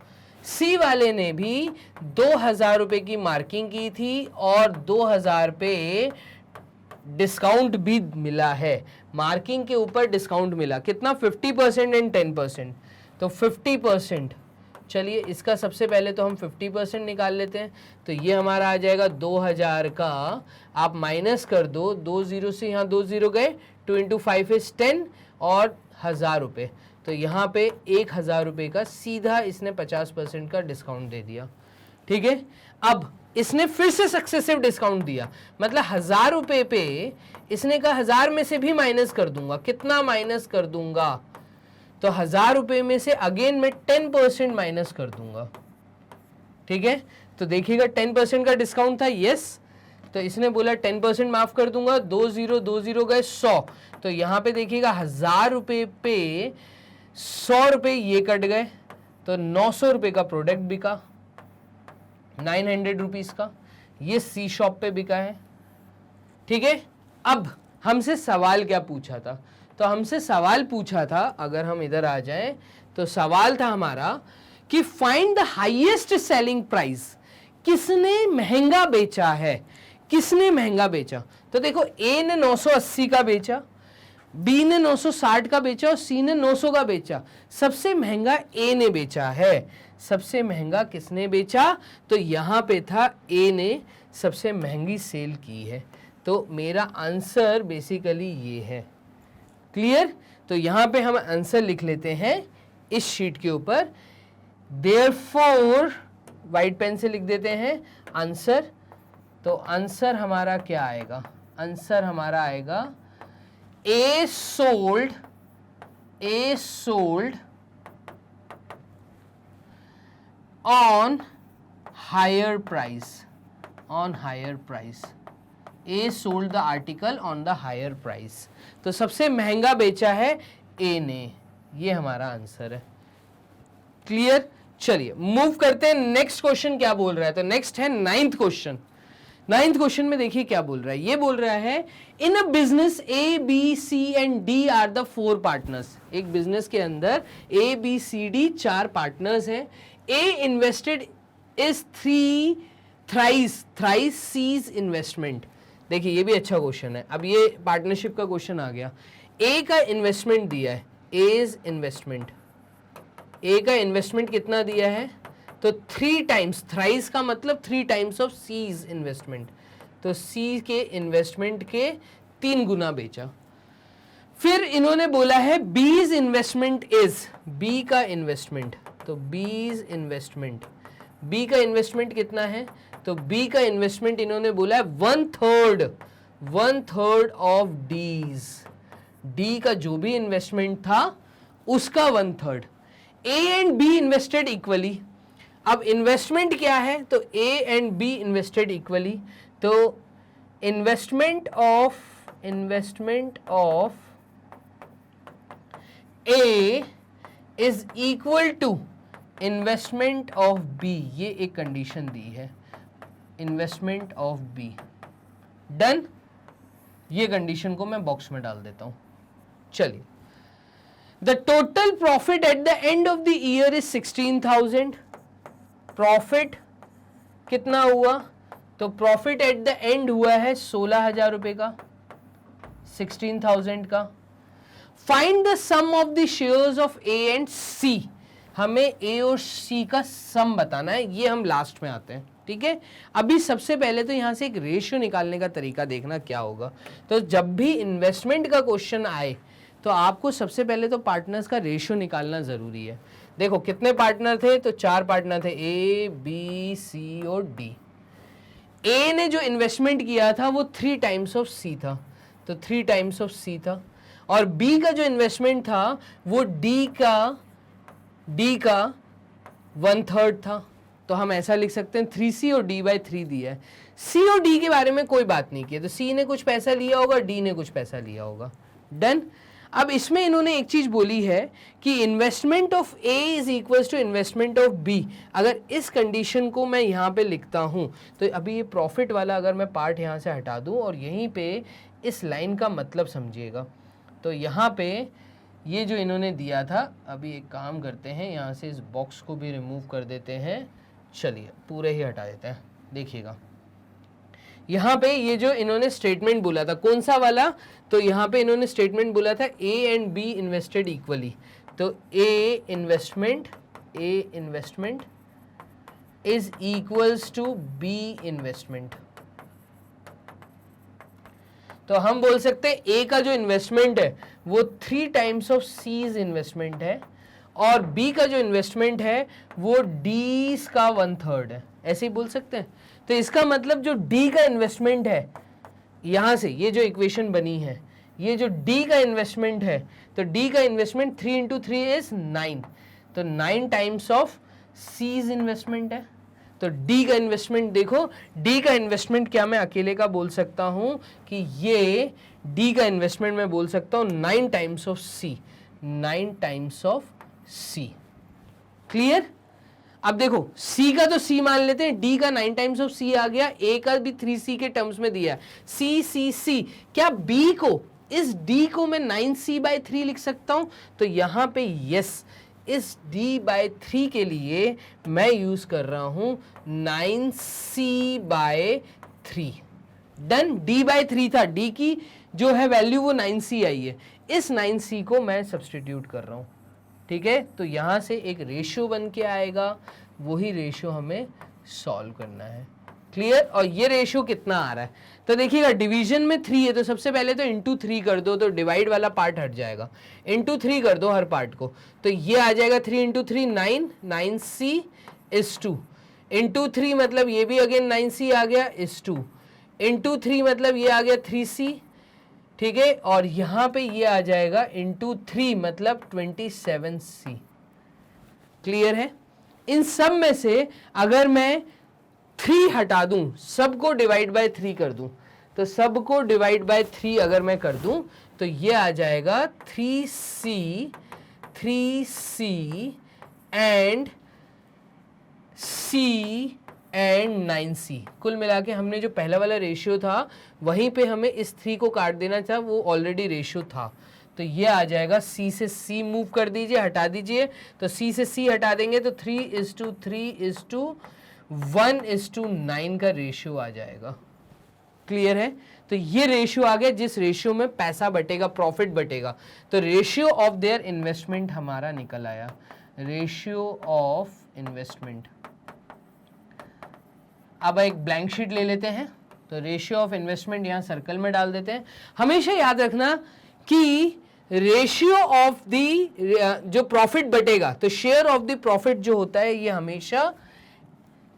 सी वाले ने भी 2000 रुपये की मार्किंग की थी और 2000 पे डिस्काउंट भी मिला है, मार्किंग के ऊपर डिस्काउंट मिला, कितना 50% एंड 10%, तो 50%। चलिए इसका सबसे पहले तो हम 50% निकाल लेते हैं, तो ये हमारा आ जाएगा 2000 का, आप माइनस कर दो, 20 से यहाँ 20 गए, 2 इंटू 5 इज 10 और 1000 रुपये, तो यहाँ पे 1000 रुपये का सीधा इसने 50% का डिस्काउंट दे दिया, ठीक है। अब इसने फिर से सक्सेसिव डिस्काउंट दिया, मतलब 1000 रुपये पे इसने कहा 1000 में से भी माइनस कर दूंगा, कितना माइनस कर दूंगा, तो 1000 रुपये में से अगेन मैं 10% माइनस कर दूंगा, ठीक है। तो देखिएगा 10% का डिस्काउंट था, यस, तो इसने बोला 10% माफ कर दूंगा, 20 गए 100, तो यहाँ पे देखिएगा 1000 रुपये पे 100 रुपये ये कट गए, तो 900 रुपये का प्रोडक्ट बिका, 900 रुपीज का, ये सी शॉप पे बिका है, ठीक है। अब हमसे सवाल क्या पूछा था, तो हमसे सवाल पूछा था, अगर हम इधर आ जाएं तो सवाल था हमारा कि find the highest selling price, किसने महंगा बेचा है, किसने महंगा बेचा। तो देखो ए ने 980 का बेचा, बी ने 960 का बेचा और सी ने 900 का बेचा, सबसे महंगा ए ने बेचा है। सबसे महंगा किसने बेचा, तो यहाँ पे था ए ने सबसे महंगी सेल की है, तो मेरा आंसर बेसिकली ये है। क्लियर। तो यहाँ पे हम आंसर लिख लेते हैं इस शीट के ऊपर, देयरफॉर वाइट पेन से लिख देते हैं आंसर। तो आंसर हमारा क्या आएगा, आंसर हमारा आएगा A sold on higher price, A sold the article on the higher price. तो सबसे महंगा बेचा है ए ने, ये हमारा आंसर है। क्लियर। चलिए मूव करते हैं, नेक्स्ट क्वेश्चन क्या बोल रहा है, तो नेक्स्ट है 9th क्वेश्चन। 9th क्वेश्चन में देखिए क्या बोल रहा है, ये बोल रहा है in a business A B C and D are the 4 partners. एक बिजनेस के अंदर A B C D 4 partners हैं। A invested is thrice C's investment. देखिए ये भी अच्छा क्वेश्चन है, अब ये पार्टनरशिप का क्वेश्चन आ गया। ए का इन्वेस्टमेंट दिया है, एज इन्वेस्टमेंट, ए का इन्वेस्टमेंट कितना दिया है, तो 3 टाइम्स, थ्राइस का मतलब 3 टाइम्स ऑफ सीज इन्वेस्टमेंट, तो सी के इन्वेस्टमेंट के 3 गुना बेचा। फिर इन्होंने बोला है बीज इन्वेस्टमेंट इज, बी का इन्वेस्टमेंट, तो बीज इन्वेस्टमेंट, बी का इन्वेस्टमेंट कितना है, तो बी का इन्वेस्टमेंट इन्होंने बोला है 1/3 ऑफ डीज, डी का जो भी इन्वेस्टमेंट था उसका 1/3। A and B invested equally. अब इन्वेस्टमेंट क्या है, तो A and B invested equally, तो investment of A is equal to investment of B, ये एक कंडीशन दी है, इन्वेस्टमेंट ऑफ बी। डन। ये कंडीशन को मैं बॉक्स में डाल देता हूं। चलिए, the total profit at the end of the year is 16,000। Profit कितना हुआ, तो प्रॉफिट एट द एंड हुआ है 16,000 रुपए का, 16,000 का। Find the sum of the shares of A and C. हमें ए और सी का सम बताना है, ये हम लास्ट में आते हैं, ठीक है। अभी सबसे पहले तो यहाँ से एक रेशियो निकालने का तरीका देखना क्या होगा। तो जब भी इन्वेस्टमेंट का क्वेश्चन आए तो आपको सबसे पहले तो पार्टनर्स का रेशियो निकालना ज़रूरी है। देखो कितने पार्टनर थे, तो 4 पार्टनर थे, ए बी सी और डी। ए ने जो इन्वेस्टमेंट किया था वो 3 टाइम्स ऑफ सी था, तो 3 टाइम्स ऑफ सी था। और बी का जो इन्वेस्टमेंट था वो डी का 1/3 था, तो हम ऐसा लिख सकते हैं 3c और d/3 दिया है। c और d के बारे में कोई बात नहीं की, तो c ने कुछ पैसा लिया होगा, d ने कुछ पैसा लिया होगा, डन। अब इसमें इन्होंने एक चीज बोली है कि investment of a is equal to investment of b। अगर इस कंडीशन को मैं यहाँ पे लिखता हूँ तो अभी ये प्रॉफिट वाला अगर मैं पार्ट यहाँ से हटा दूँ और यहीं पे इस लाइन का मतलब समझिएगा, तो यहाँ पे ये जो इन्होंने दिया था, अभी एक काम करते हैं, यहाँ से इस बॉक्स को भी रिमूव कर देते हैं, चलिए पूरे ही हटा देते हैं। देखिएगा यहाँ पे ये जो इन्होंने स्टेटमेंट बोला था, कौन सा वाला, तो यहाँ पे इन्होंने स्टेटमेंट बोला था A and B invested equally, तो A investment is equals to B investment. तो हम बोल सकते हैं ए का जो इन्वेस्टमेंट है वो 3 टाइम्स ऑफ सीज इन्वेस्टमेंट है और बी का जो इन्वेस्टमेंट है वो डीज का 1/3 है, ऐसे ही बोल सकते हैं। तो इसका मतलब जो डी का इन्वेस्टमेंट है, यहां से ये जो इक्वेशन बनी है, ये जो डी का इन्वेस्टमेंट है, तो डी का इन्वेस्टमेंट 3 × 3 इज 9, तो 9 टाइम्स ऑफ सीज इन्वेस्टमेंट है। तो डी का इन्वेस्टमेंट देखो, डी का इन्वेस्टमेंट क्या मैं अकेले का बोल सकता हूं कि ये डी का इन्वेस्टमेंट मैं बोल सकता हूं 9 times of C, 9 times of C. Clear? अब देखो C का तो C मान लेते हैं, D का 9 टाइम्स ऑफ C आ गया, A का भी 3C के टर्म्स में दिया है, C। क्या B को, इस D को मैं 9C/3 लिख सकता हूं? तो यहां पे यस, इस D/3 के लिए मैं यूज कर रहा हूं 9C/3, डन। D/3 था, D की जो है वैल्यू वो 9C आई है, इस 9C को मैं सब्सटीट्यूट कर रहा हूं, ठीक है। तो यहां से एक रेशियो बन के आएगा, वही रेशियो हमें सॉल्व करना है, क्लियर। और ये रेशियो कितना आ रहा है, तो देखिएगा डिवीजन में 3 है, तो सबसे पहले तो इंटू 3 कर दो, तो डिवाइड वाला पार्ट हट जाएगा, इंटू 3 कर दो हर पार्ट को, तो ये आ जाएगा 3 × 3 9, 9C इज 2, इंटू 3 मतलब ये भी अगेन 9C आ गया इज 2, इंटू 3 मतलब ये आ गया 3C, ठीक है। और यहां पे ये आ जाएगा इंटू 3 मतलब 27C, क्लियर है। इन सब में से अगर मैं 3 हटा दूं, सबको डिवाइड बाय 3 कर दूं, तो सबको डिवाइड बाय 3 अगर मैं कर दूं तो ये आ जाएगा 3C and C and 9C। कुल मिला के हमने जो पहला वाला रेशियो था वहीं पे हमें इस 3 को काट देना था, वो ऑलरेडी रेशियो था, तो ये आ जाएगा C से C मूव कर दीजिए, हटा दीजिए, तो C से C हटा देंगे तो 3:3:1:9 का रेशियो आ जाएगा, क्लियर है। तो ये रेशियो आ गया जिस रेशियो में पैसा बटेगा, प्रॉफिट बटेगा, तो रेशियो ऑफ देयर इन्वेस्टमेंट हमारा निकल आया, रेशियो ऑफ इन्वेस्टमेंट। अब एक ब्लैंक शीट ले लेते हैं, तो रेशियो ऑफ इन्वेस्टमेंट यहां सर्कल में डाल देते हैं। हमेशा याद रखना कि रेशियो ऑफ दी जो प्रॉफिट बटेगा, तो शेयर ऑफ द प्रॉफिट जो होता है ये हमेशा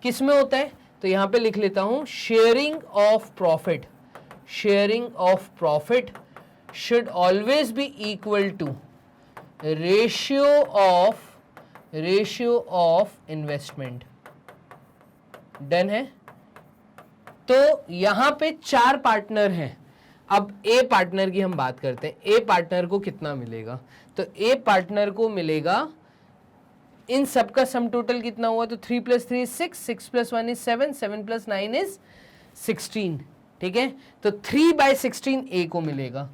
किस में होता है, तो यहां पे लिख लेता हूं sharing of profit, sharing of profit should always be equal to ratio of investment, done है। तो यहां पे 4 पार्टनर हैं, अब ए पार्टनर की हम बात करते हैं, ए पार्टनर को कितना मिलेगा, तो ए पार्टनर को मिलेगा, इन सबका सम टोटल कितना हुआ, तो 3 + 3 = 6, 6 + 1 = 7, 7 + 9 = 16, ठीक है। तो 3/16 ए को मिलेगा,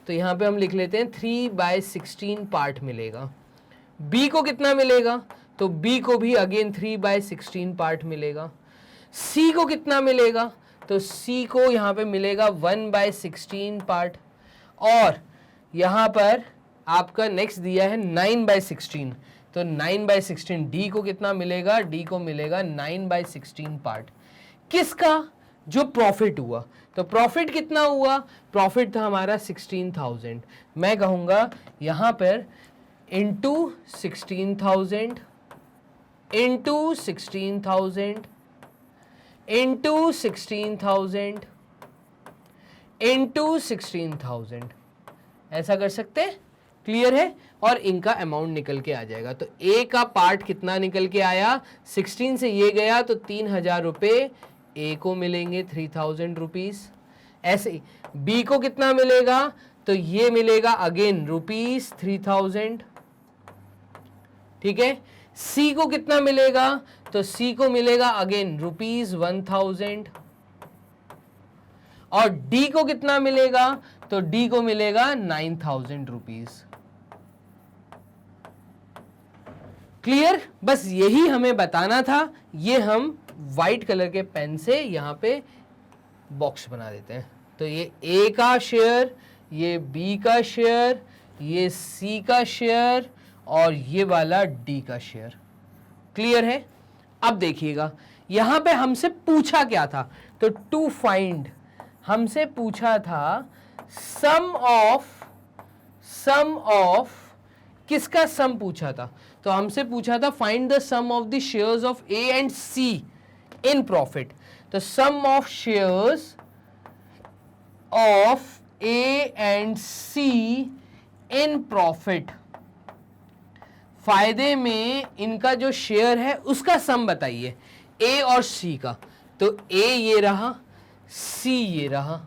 तो यहां पे हम लिख लेते हैं 3/16 पार्ट मिलेगा। बी को कितना मिलेगा, तो बी को भी अगेन 3/16 पार्ट मिलेगा। सी को कितना मिलेगा, तो सी को यहाँ पे मिलेगा 1/16 पार्ट, और यहाँ पर आपका नेक्स्ट दिया है 9/16, तो 9/16 डी को कितना मिलेगा, डी को मिलेगा 9/16 पार्ट किसका, जो प्रॉफिट हुआ। तो प्रॉफिट कितना हुआ, प्रॉफिट था हमारा 16,000, मैं कहूंगा यहां पर इंटू 16,000 इंटू 16,000 इंटू 16,000 इंटू 16,000, ऐसा कर सकते हैं, क्लियर है। और इनका अमाउंट निकल के आ जाएगा। तो ए का पार्ट कितना निकल के आया, 16 से ये गया तो 3,000 रुपये ए को मिलेंगे, 3,000 रुपीज। ऐसे ही बी को कितना मिलेगा, तो ये मिलेगा अगेन रुपीज 3,000, ठीक है। सी को कितना मिलेगा, तो सी को मिलेगा अगेन रुपीज 1,000। और डी को कितना मिलेगा, तो डी को मिलेगा 9,000 रुपीज। क्लियर, बस यही हमें बताना था। ये हम व्हाइट कलर के पेन से यहां पे बॉक्स बना देते हैं। तो ये ए का शेयर, ये बी का शेयर, ये सी का शेयर और ये वाला डी का शेयर। क्लियर है। अब देखिएगा यहां पे हमसे पूछा क्या था, तो टू फाइंड हमसे पूछा था सम ऑफ किसका सम पूछा था, तो हमसे पूछा था find the sum of the shares of A and C in profit. तो sum of shares of A and C in profit, फायदे में इनका जो शेयर है उसका सम बताइए, ए और सी का। तो ए ये रहा, सी ये रहा,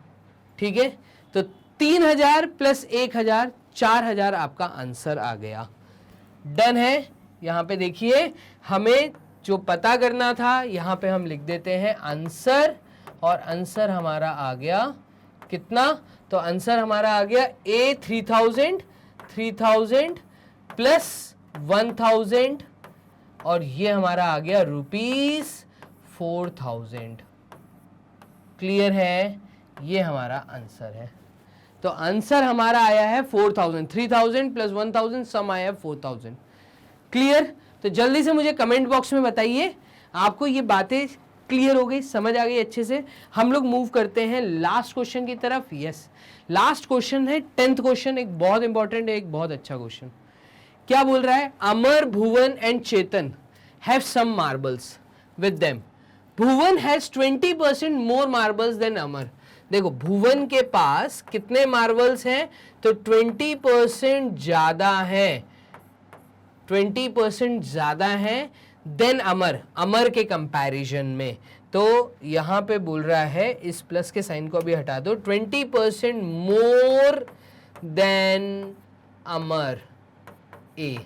ठीक है। तो 3,000 प्लस 1,000, 4,000 आपका आंसर आ गया। डन है। यहां पे देखिए हमें जो पता करना था यहां पे हम लिख देते हैं आंसर, और आंसर हमारा आ गया कितना, तो आंसर हमारा आ गया ए 3,000 प्लस 1,000 और ये हमारा आ गया रुपीज 4,000। क्लियर है, ये हमारा आंसर है। तो आंसर हमारा आया है 4,000, 3,000 प्लस 1,000 सम आया है 4,000। क्लियर। तो जल्दी से मुझे कमेंट बॉक्स में बताइए आपको ये बातें क्लियर हो गई, समझ आ गई अच्छे से। हम लोग मूव करते हैं लास्ट क्वेश्चन की तरफ। यस, लास्ट क्वेश्चन है 10th क्वेश्चन, एक बहुत इंपॉर्टेंट है, एक बहुत अच्छा क्वेश्चन। क्या बोल रहा है, Amar, Bhuvan and Chetan have some marbles with them. Bhuvan has 20% more marbles than Amar. देखो भुवन के पास कितने मार्बल्स हैं, तो 20% ज्यादा है, 20% ज्यादा है देन अमर, अमर के कंपैरिजन में। तो यहां पे बोल रहा है, इस प्लस के साइन को अभी हटा दो, 20% मोर देन अमर ए,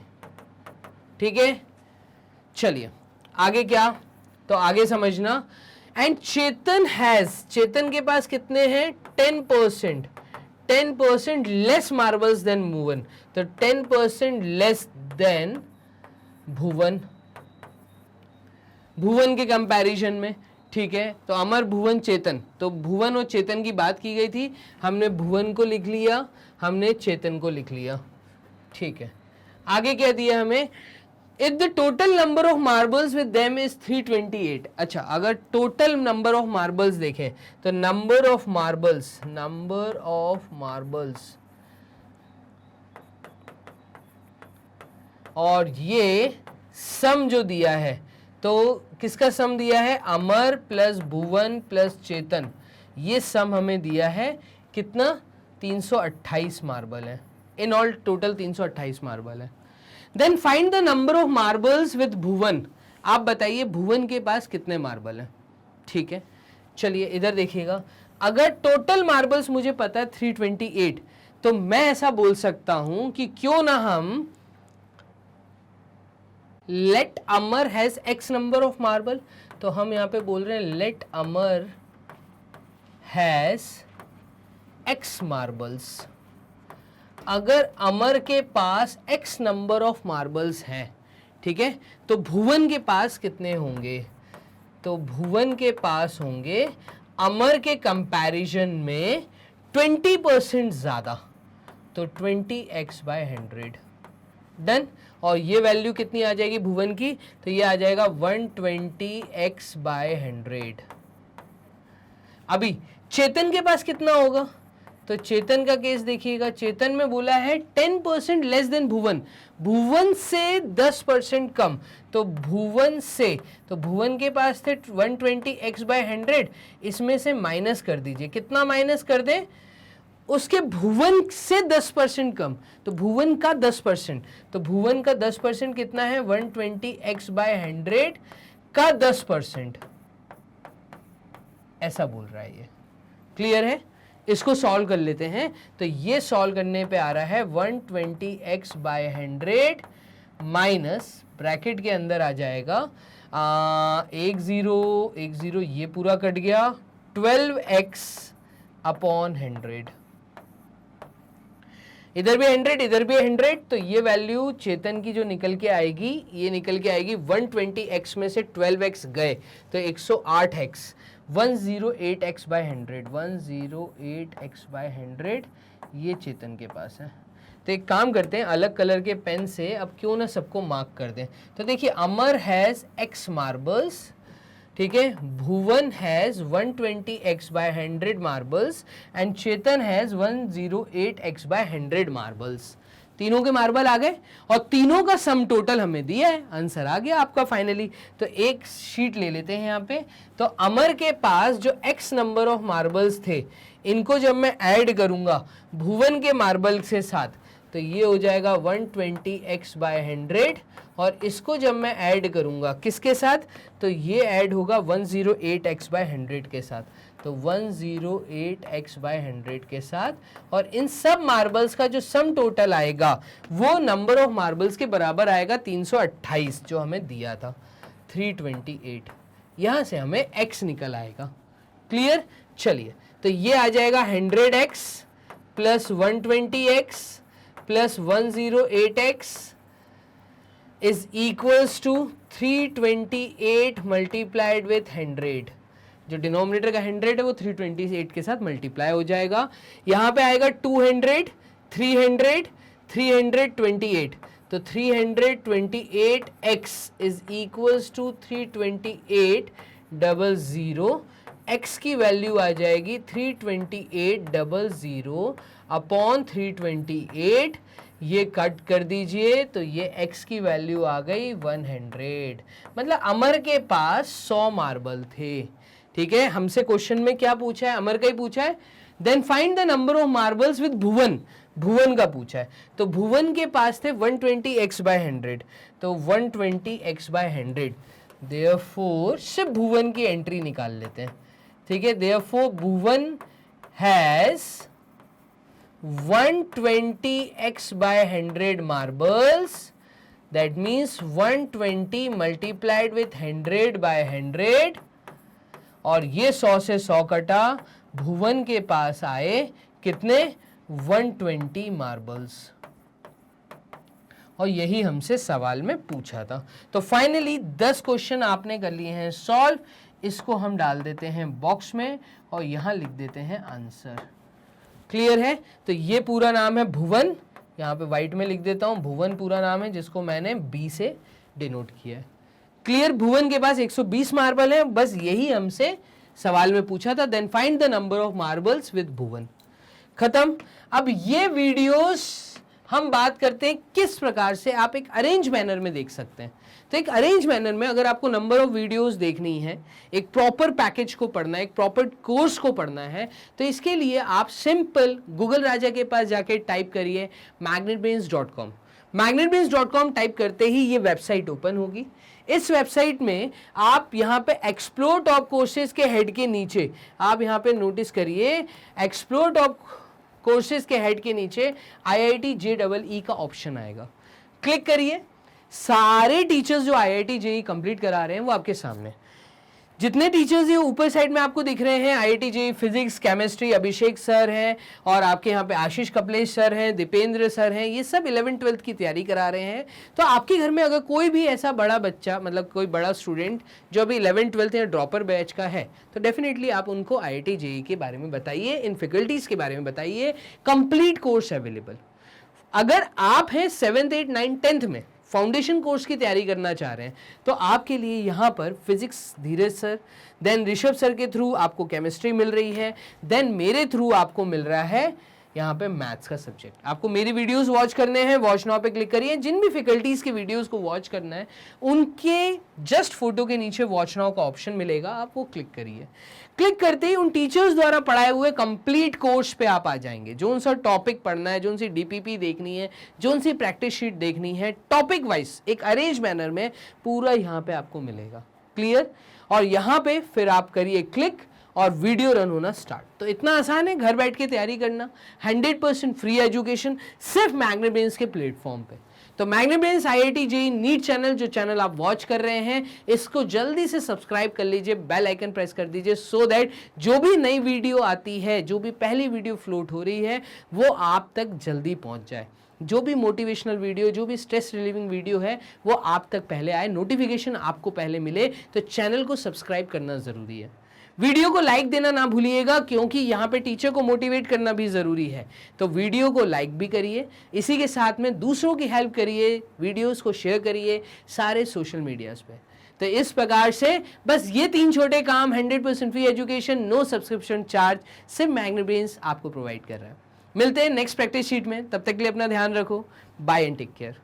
ठीक है। चलिए आगे क्या, तो आगे समझना। एंड चेतन हैज, चेतन के पास कितने हैं, 10% लेस मार्बल्स देन भुवन। तो 10% लेस देन भुवन, भुवन के कंपैरिजन में, ठीक है। तो अमर, भुवन, चेतन, तो भुवन और चेतन की बात की गई थी, हमने भुवन को लिख लिया, हमने चेतन को लिख लिया, ठीक है। आगे क्या दिया हमें, if the total number of marbles with them is 328। अच्छा, अगर टोटल नंबर ऑफ मार्बल्स देखें तो नंबर ऑफ मार्बल्स और ये सम जो दिया है, तो किसका सम दिया है, अमर प्लस भुवन प्लस चेतन, ये सम हमें दिया है कितना, 328 मार्बल है। इन ऑल टोटल 328 मार्बल है। Then find the number of marbles with Bhuvan. आप बताइए भुवन के पास कितने मार्बल हैं, ठीक है। चलिए इधर देखिएगा, अगर टोटल मार्बल्स मुझे पता है 328, तो मैं ऐसा बोल सकता हूं कि क्यों ना हम let Amar has x number of marble. तो हम यहां पे बोल रहे हैं let Amar has x marbles. अगर अमर के पास x नंबर ऑफ मार्बल्स हैं, ठीक है, तो भुवन के पास कितने होंगे, तो भुवन के पास होंगे अमर के कंपैरिजन में 20% ज्यादा, तो 20x/100। डन। और ये वैल्यू कितनी आ जाएगी भुवन की, तो ये आ जाएगा 120x/100। अभी चेतन के पास कितना होगा, तो चेतन का केस देखिएगा, चेतन में बोला है 10% लेस देन भुवन, भुवन से 10% कम। तो भुवन से, तो भुवन के पास थे 120x/100, इसमें से माइनस कर दीजिए, कितना माइनस कर दें, उसके भुवन से 10% कम, तो भुवन का 10%, तो भुवन का 10% कितना है, 120x/100 का 10%, ऐसा बोल रहा है ये। क्लियर है, इसको सॉल्व कर लेते हैं। तो ये सॉल्व करने पे आ रहा है 120x/100 माइनस, ब्रैकेट के अंदर आ जाएगा 10 ये पूरा कट गया, 12x/100, इधर भी 100 इधर भी 100, तो ये वैल्यू चेतन की जो निकल के आएगी, ये निकल के आएगी 120x में से 12x गए तो 108x, 108x/100, 108x/100 ये चेतन के पास है। तो एक काम करते हैं, अलग कलर के पेन से अब क्यों ना सबको मार्क कर दें। तो देखिए, अमर हैज x मार्बल्स, ठीक है, Bhuvan has 120x/100 marbles and Chetan has 108x/100 marbles. तीनों के मार्बल आ गए और तीनों का सम टोटल हमें दिया है, आंसर आ गया आपका फाइनली। तो एक शीट ले लेते हैं यहाँ पे। तो अमर के पास जो x नंबर ऑफ मार्बल्स थे, इनको जब मैं ऐड करूंगा भुवन के मार्बल के साथ, तो ये हो जाएगा 120x/100, और इसको जब मैं ऐड करूंगा किसके साथ, तो ये ऐड होगा 108x/100 के साथ, तो 108x/100 के साथ, और इन सब मार्बल्स का जो सम टोटल आएगा वो नंबर ऑफ मार्बल्स के बराबर आएगा 328, जो हमें दिया था 328, यहां से हमें x निकल आएगा। क्लियर, चलिए, तो ये आ जाएगा 100x plus 120x plus 108x is equals to 328 multiplied with 100, जो डिनोमिनेटर का 100 है वो 328 के साथ मल्टीप्लाई हो जाएगा। यहाँ पे आएगा 200, 300, 328, तो 328x is equals to 32800, x की वैल्यू आ जाएगी 32800 अपॉन 328, ये कट कर दीजिए तो ये x की वैल्यू आ गई 100। मतलब अमर के पास 100 मार्बल थे। ठीक है, हमसे क्वेश्चन में क्या पूछा है, अमर का ही पूछा है। Then find the number of marbles with Bhuvan, Bhuvan का पूछा है। तो भुवन के पास थे 120x/100, तो 120x/100, देयरफॉर सिर्फ भुवन की एंट्री निकाल लेते हैं। ठीक है, therefore Bhuvan has 120x/100 marbles, that means 120 multiplied with 100/100, और ये 100 से 100 कटा, भुवन के पास आए कितने, 120 मार्बल्स, और यही हमसे सवाल में पूछा था। तो फाइनली 10 क्वेश्चन आपने कर लिए हैं सॉल्व। इसको हम डाल देते हैं बॉक्स में और यहां लिख देते हैं आंसर। क्लियर है, तो ये पूरा नाम है भुवन, यहाँ पे व्हाइट में लिख देता हूँ, भुवन पूरा नाम है जिसको मैंने बी से डिनोट किया है। क्लियर, भुवन के पास 120 मार्बल है, बस यही हमसे सवाल में पूछा था। Then find the number of marbles with Bhuvan. खत्म। अब ये वीडियोस हम बात करते हैं किस प्रकार से आप एक अरेंज मैनर में देख सकते हैं। तो एक अरेंज मैनर में अगर आपको नंबर ऑफ वीडियोस देखनी है, एक प्रॉपर पैकेज को पढ़ना है, एक प्रॉपर कोर्स को पढ़ना है, तो इसके लिए आप सिंपल गूगल राजा के पास जाके टाइप करिए magnetbrains.com। magnetbrains.com टाइप करते ही ये वेबसाइट ओपन होगी। इस वेबसाइट में आप यहाँ पे एक्सप्लोर टॉप कोर्सेज के हेड के नीचे, आप यहाँ पे नोटिस करिए एक्सप्लोर टॉप कोर्सेज के हेड के नीचे IIT JEE का ऑप्शन आएगा। क्लिक करिए, सारे टीचर्स जो IIT JEE कंप्लीट करा रहे हैं वो आपके सामने, जितने टीचर्स ये ऊपर साइड में आपको दिख रहे हैं, IIT JEE फिजिक्स केमिस्ट्री अभिषेक सर हैं, और आपके यहाँ पे आशीष कपलेश सर हैं, दीपेंद्र सर हैं, ये सब 11th-12th की तैयारी करा रहे हैं। तो आपके घर में अगर कोई भी ऐसा बड़ा बच्चा, मतलब कोई बड़ा स्टूडेंट जो अभी 11th-12th या ड्रॉपर बैच का है, तो डेफिनेटली आप उनको IIT JEE के बारे में बताइए, इन फैकल्टीज़ के बारे में बताइए। कंप्लीट कोर्स अवेलेबल, अगर आप हैं 7th 8th 9th 10th में फाउंडेशन कोर्स की तैयारी करना चाह रहे हैं तो आपके लिए यहाँ पर फिजिक्स धीरज सर, देन ऋषभ सर के थ्रू आपको केमिस्ट्री मिल रही है, देन मेरे थ्रू आपको मिल रहा है यहाँ पे मैथ्स का सब्जेक्ट। आपको मेरी वीडियोस वॉच करने हैं, वॉच नाउ पे क्लिक करिए। जिन भी फैकल्टीज के वीडियोस को वॉच करना है उनके जस्ट फोटो के नीचे वॉच नाउ का ऑप्शन मिलेगा, आप वो क्लिक करिए। क्लिक करते ही उन टीचर्स द्वारा पढ़ाए हुए कंप्लीट कोर्स पे आप आ जाएंगे। जो उनसा टॉपिक पढ़ना है, जो उनसी डीपीपी देखनी है, जो उनसी प्रैक्टिस शीट देखनी है, टॉपिक वाइज एक अरेंज मैनर में पूरा यहाँ पे आपको मिलेगा। क्लियर? और यहाँ पे फिर आप करिए क्लिक और वीडियो रन होना स्टार्ट। तो इतना आसान है घर बैठ के तैयारी करना, 100% फ्री एजुकेशन सिर्फ मैग्नाब्रेन्स के प्लेटफॉर्म पे। तो मैग्नाब्रेन्स IIT JEE नीट चैनल, जो चैनल आप वॉच कर रहे हैं, इसको जल्दी से सब्सक्राइब कर लीजिए, बेल आइकन प्रेस कर दीजिए, सो दैट जो भी नई वीडियो आती है, जो भी पहली वीडियो फ्लोट हो रही है, वो आप तक जल्दी पहुंच जाए। जो भी मोटिवेशनल वीडियो, जो भी स्ट्रेस रिलीविंग वीडियो है, वो आप तक पहले आए, नोटिफिकेशन आपको पहले मिले। तो चैनल को सब्सक्राइब करना जरूरी है। वीडियो को लाइक देना ना भूलिएगा, क्योंकि यहाँ पे टीचर को मोटिवेट करना भी ज़रूरी है। तो वीडियो को लाइक भी करिए, इसी के साथ में दूसरों की हेल्प करिए, वीडियोस को शेयर करिए सारे सोशल मीडियाज़ पे। तो इस प्रकार से बस ये 3 छोटे काम, 100% free education, no subscription charge, सिर्फ मैग्नाब्रेन्स आपको प्रोवाइड कर रहा है। मिलते हैं नेक्स्ट प्रैक्टिस शीट में, तब तक के लिए अपना ध्यान रखो। Bye and take care.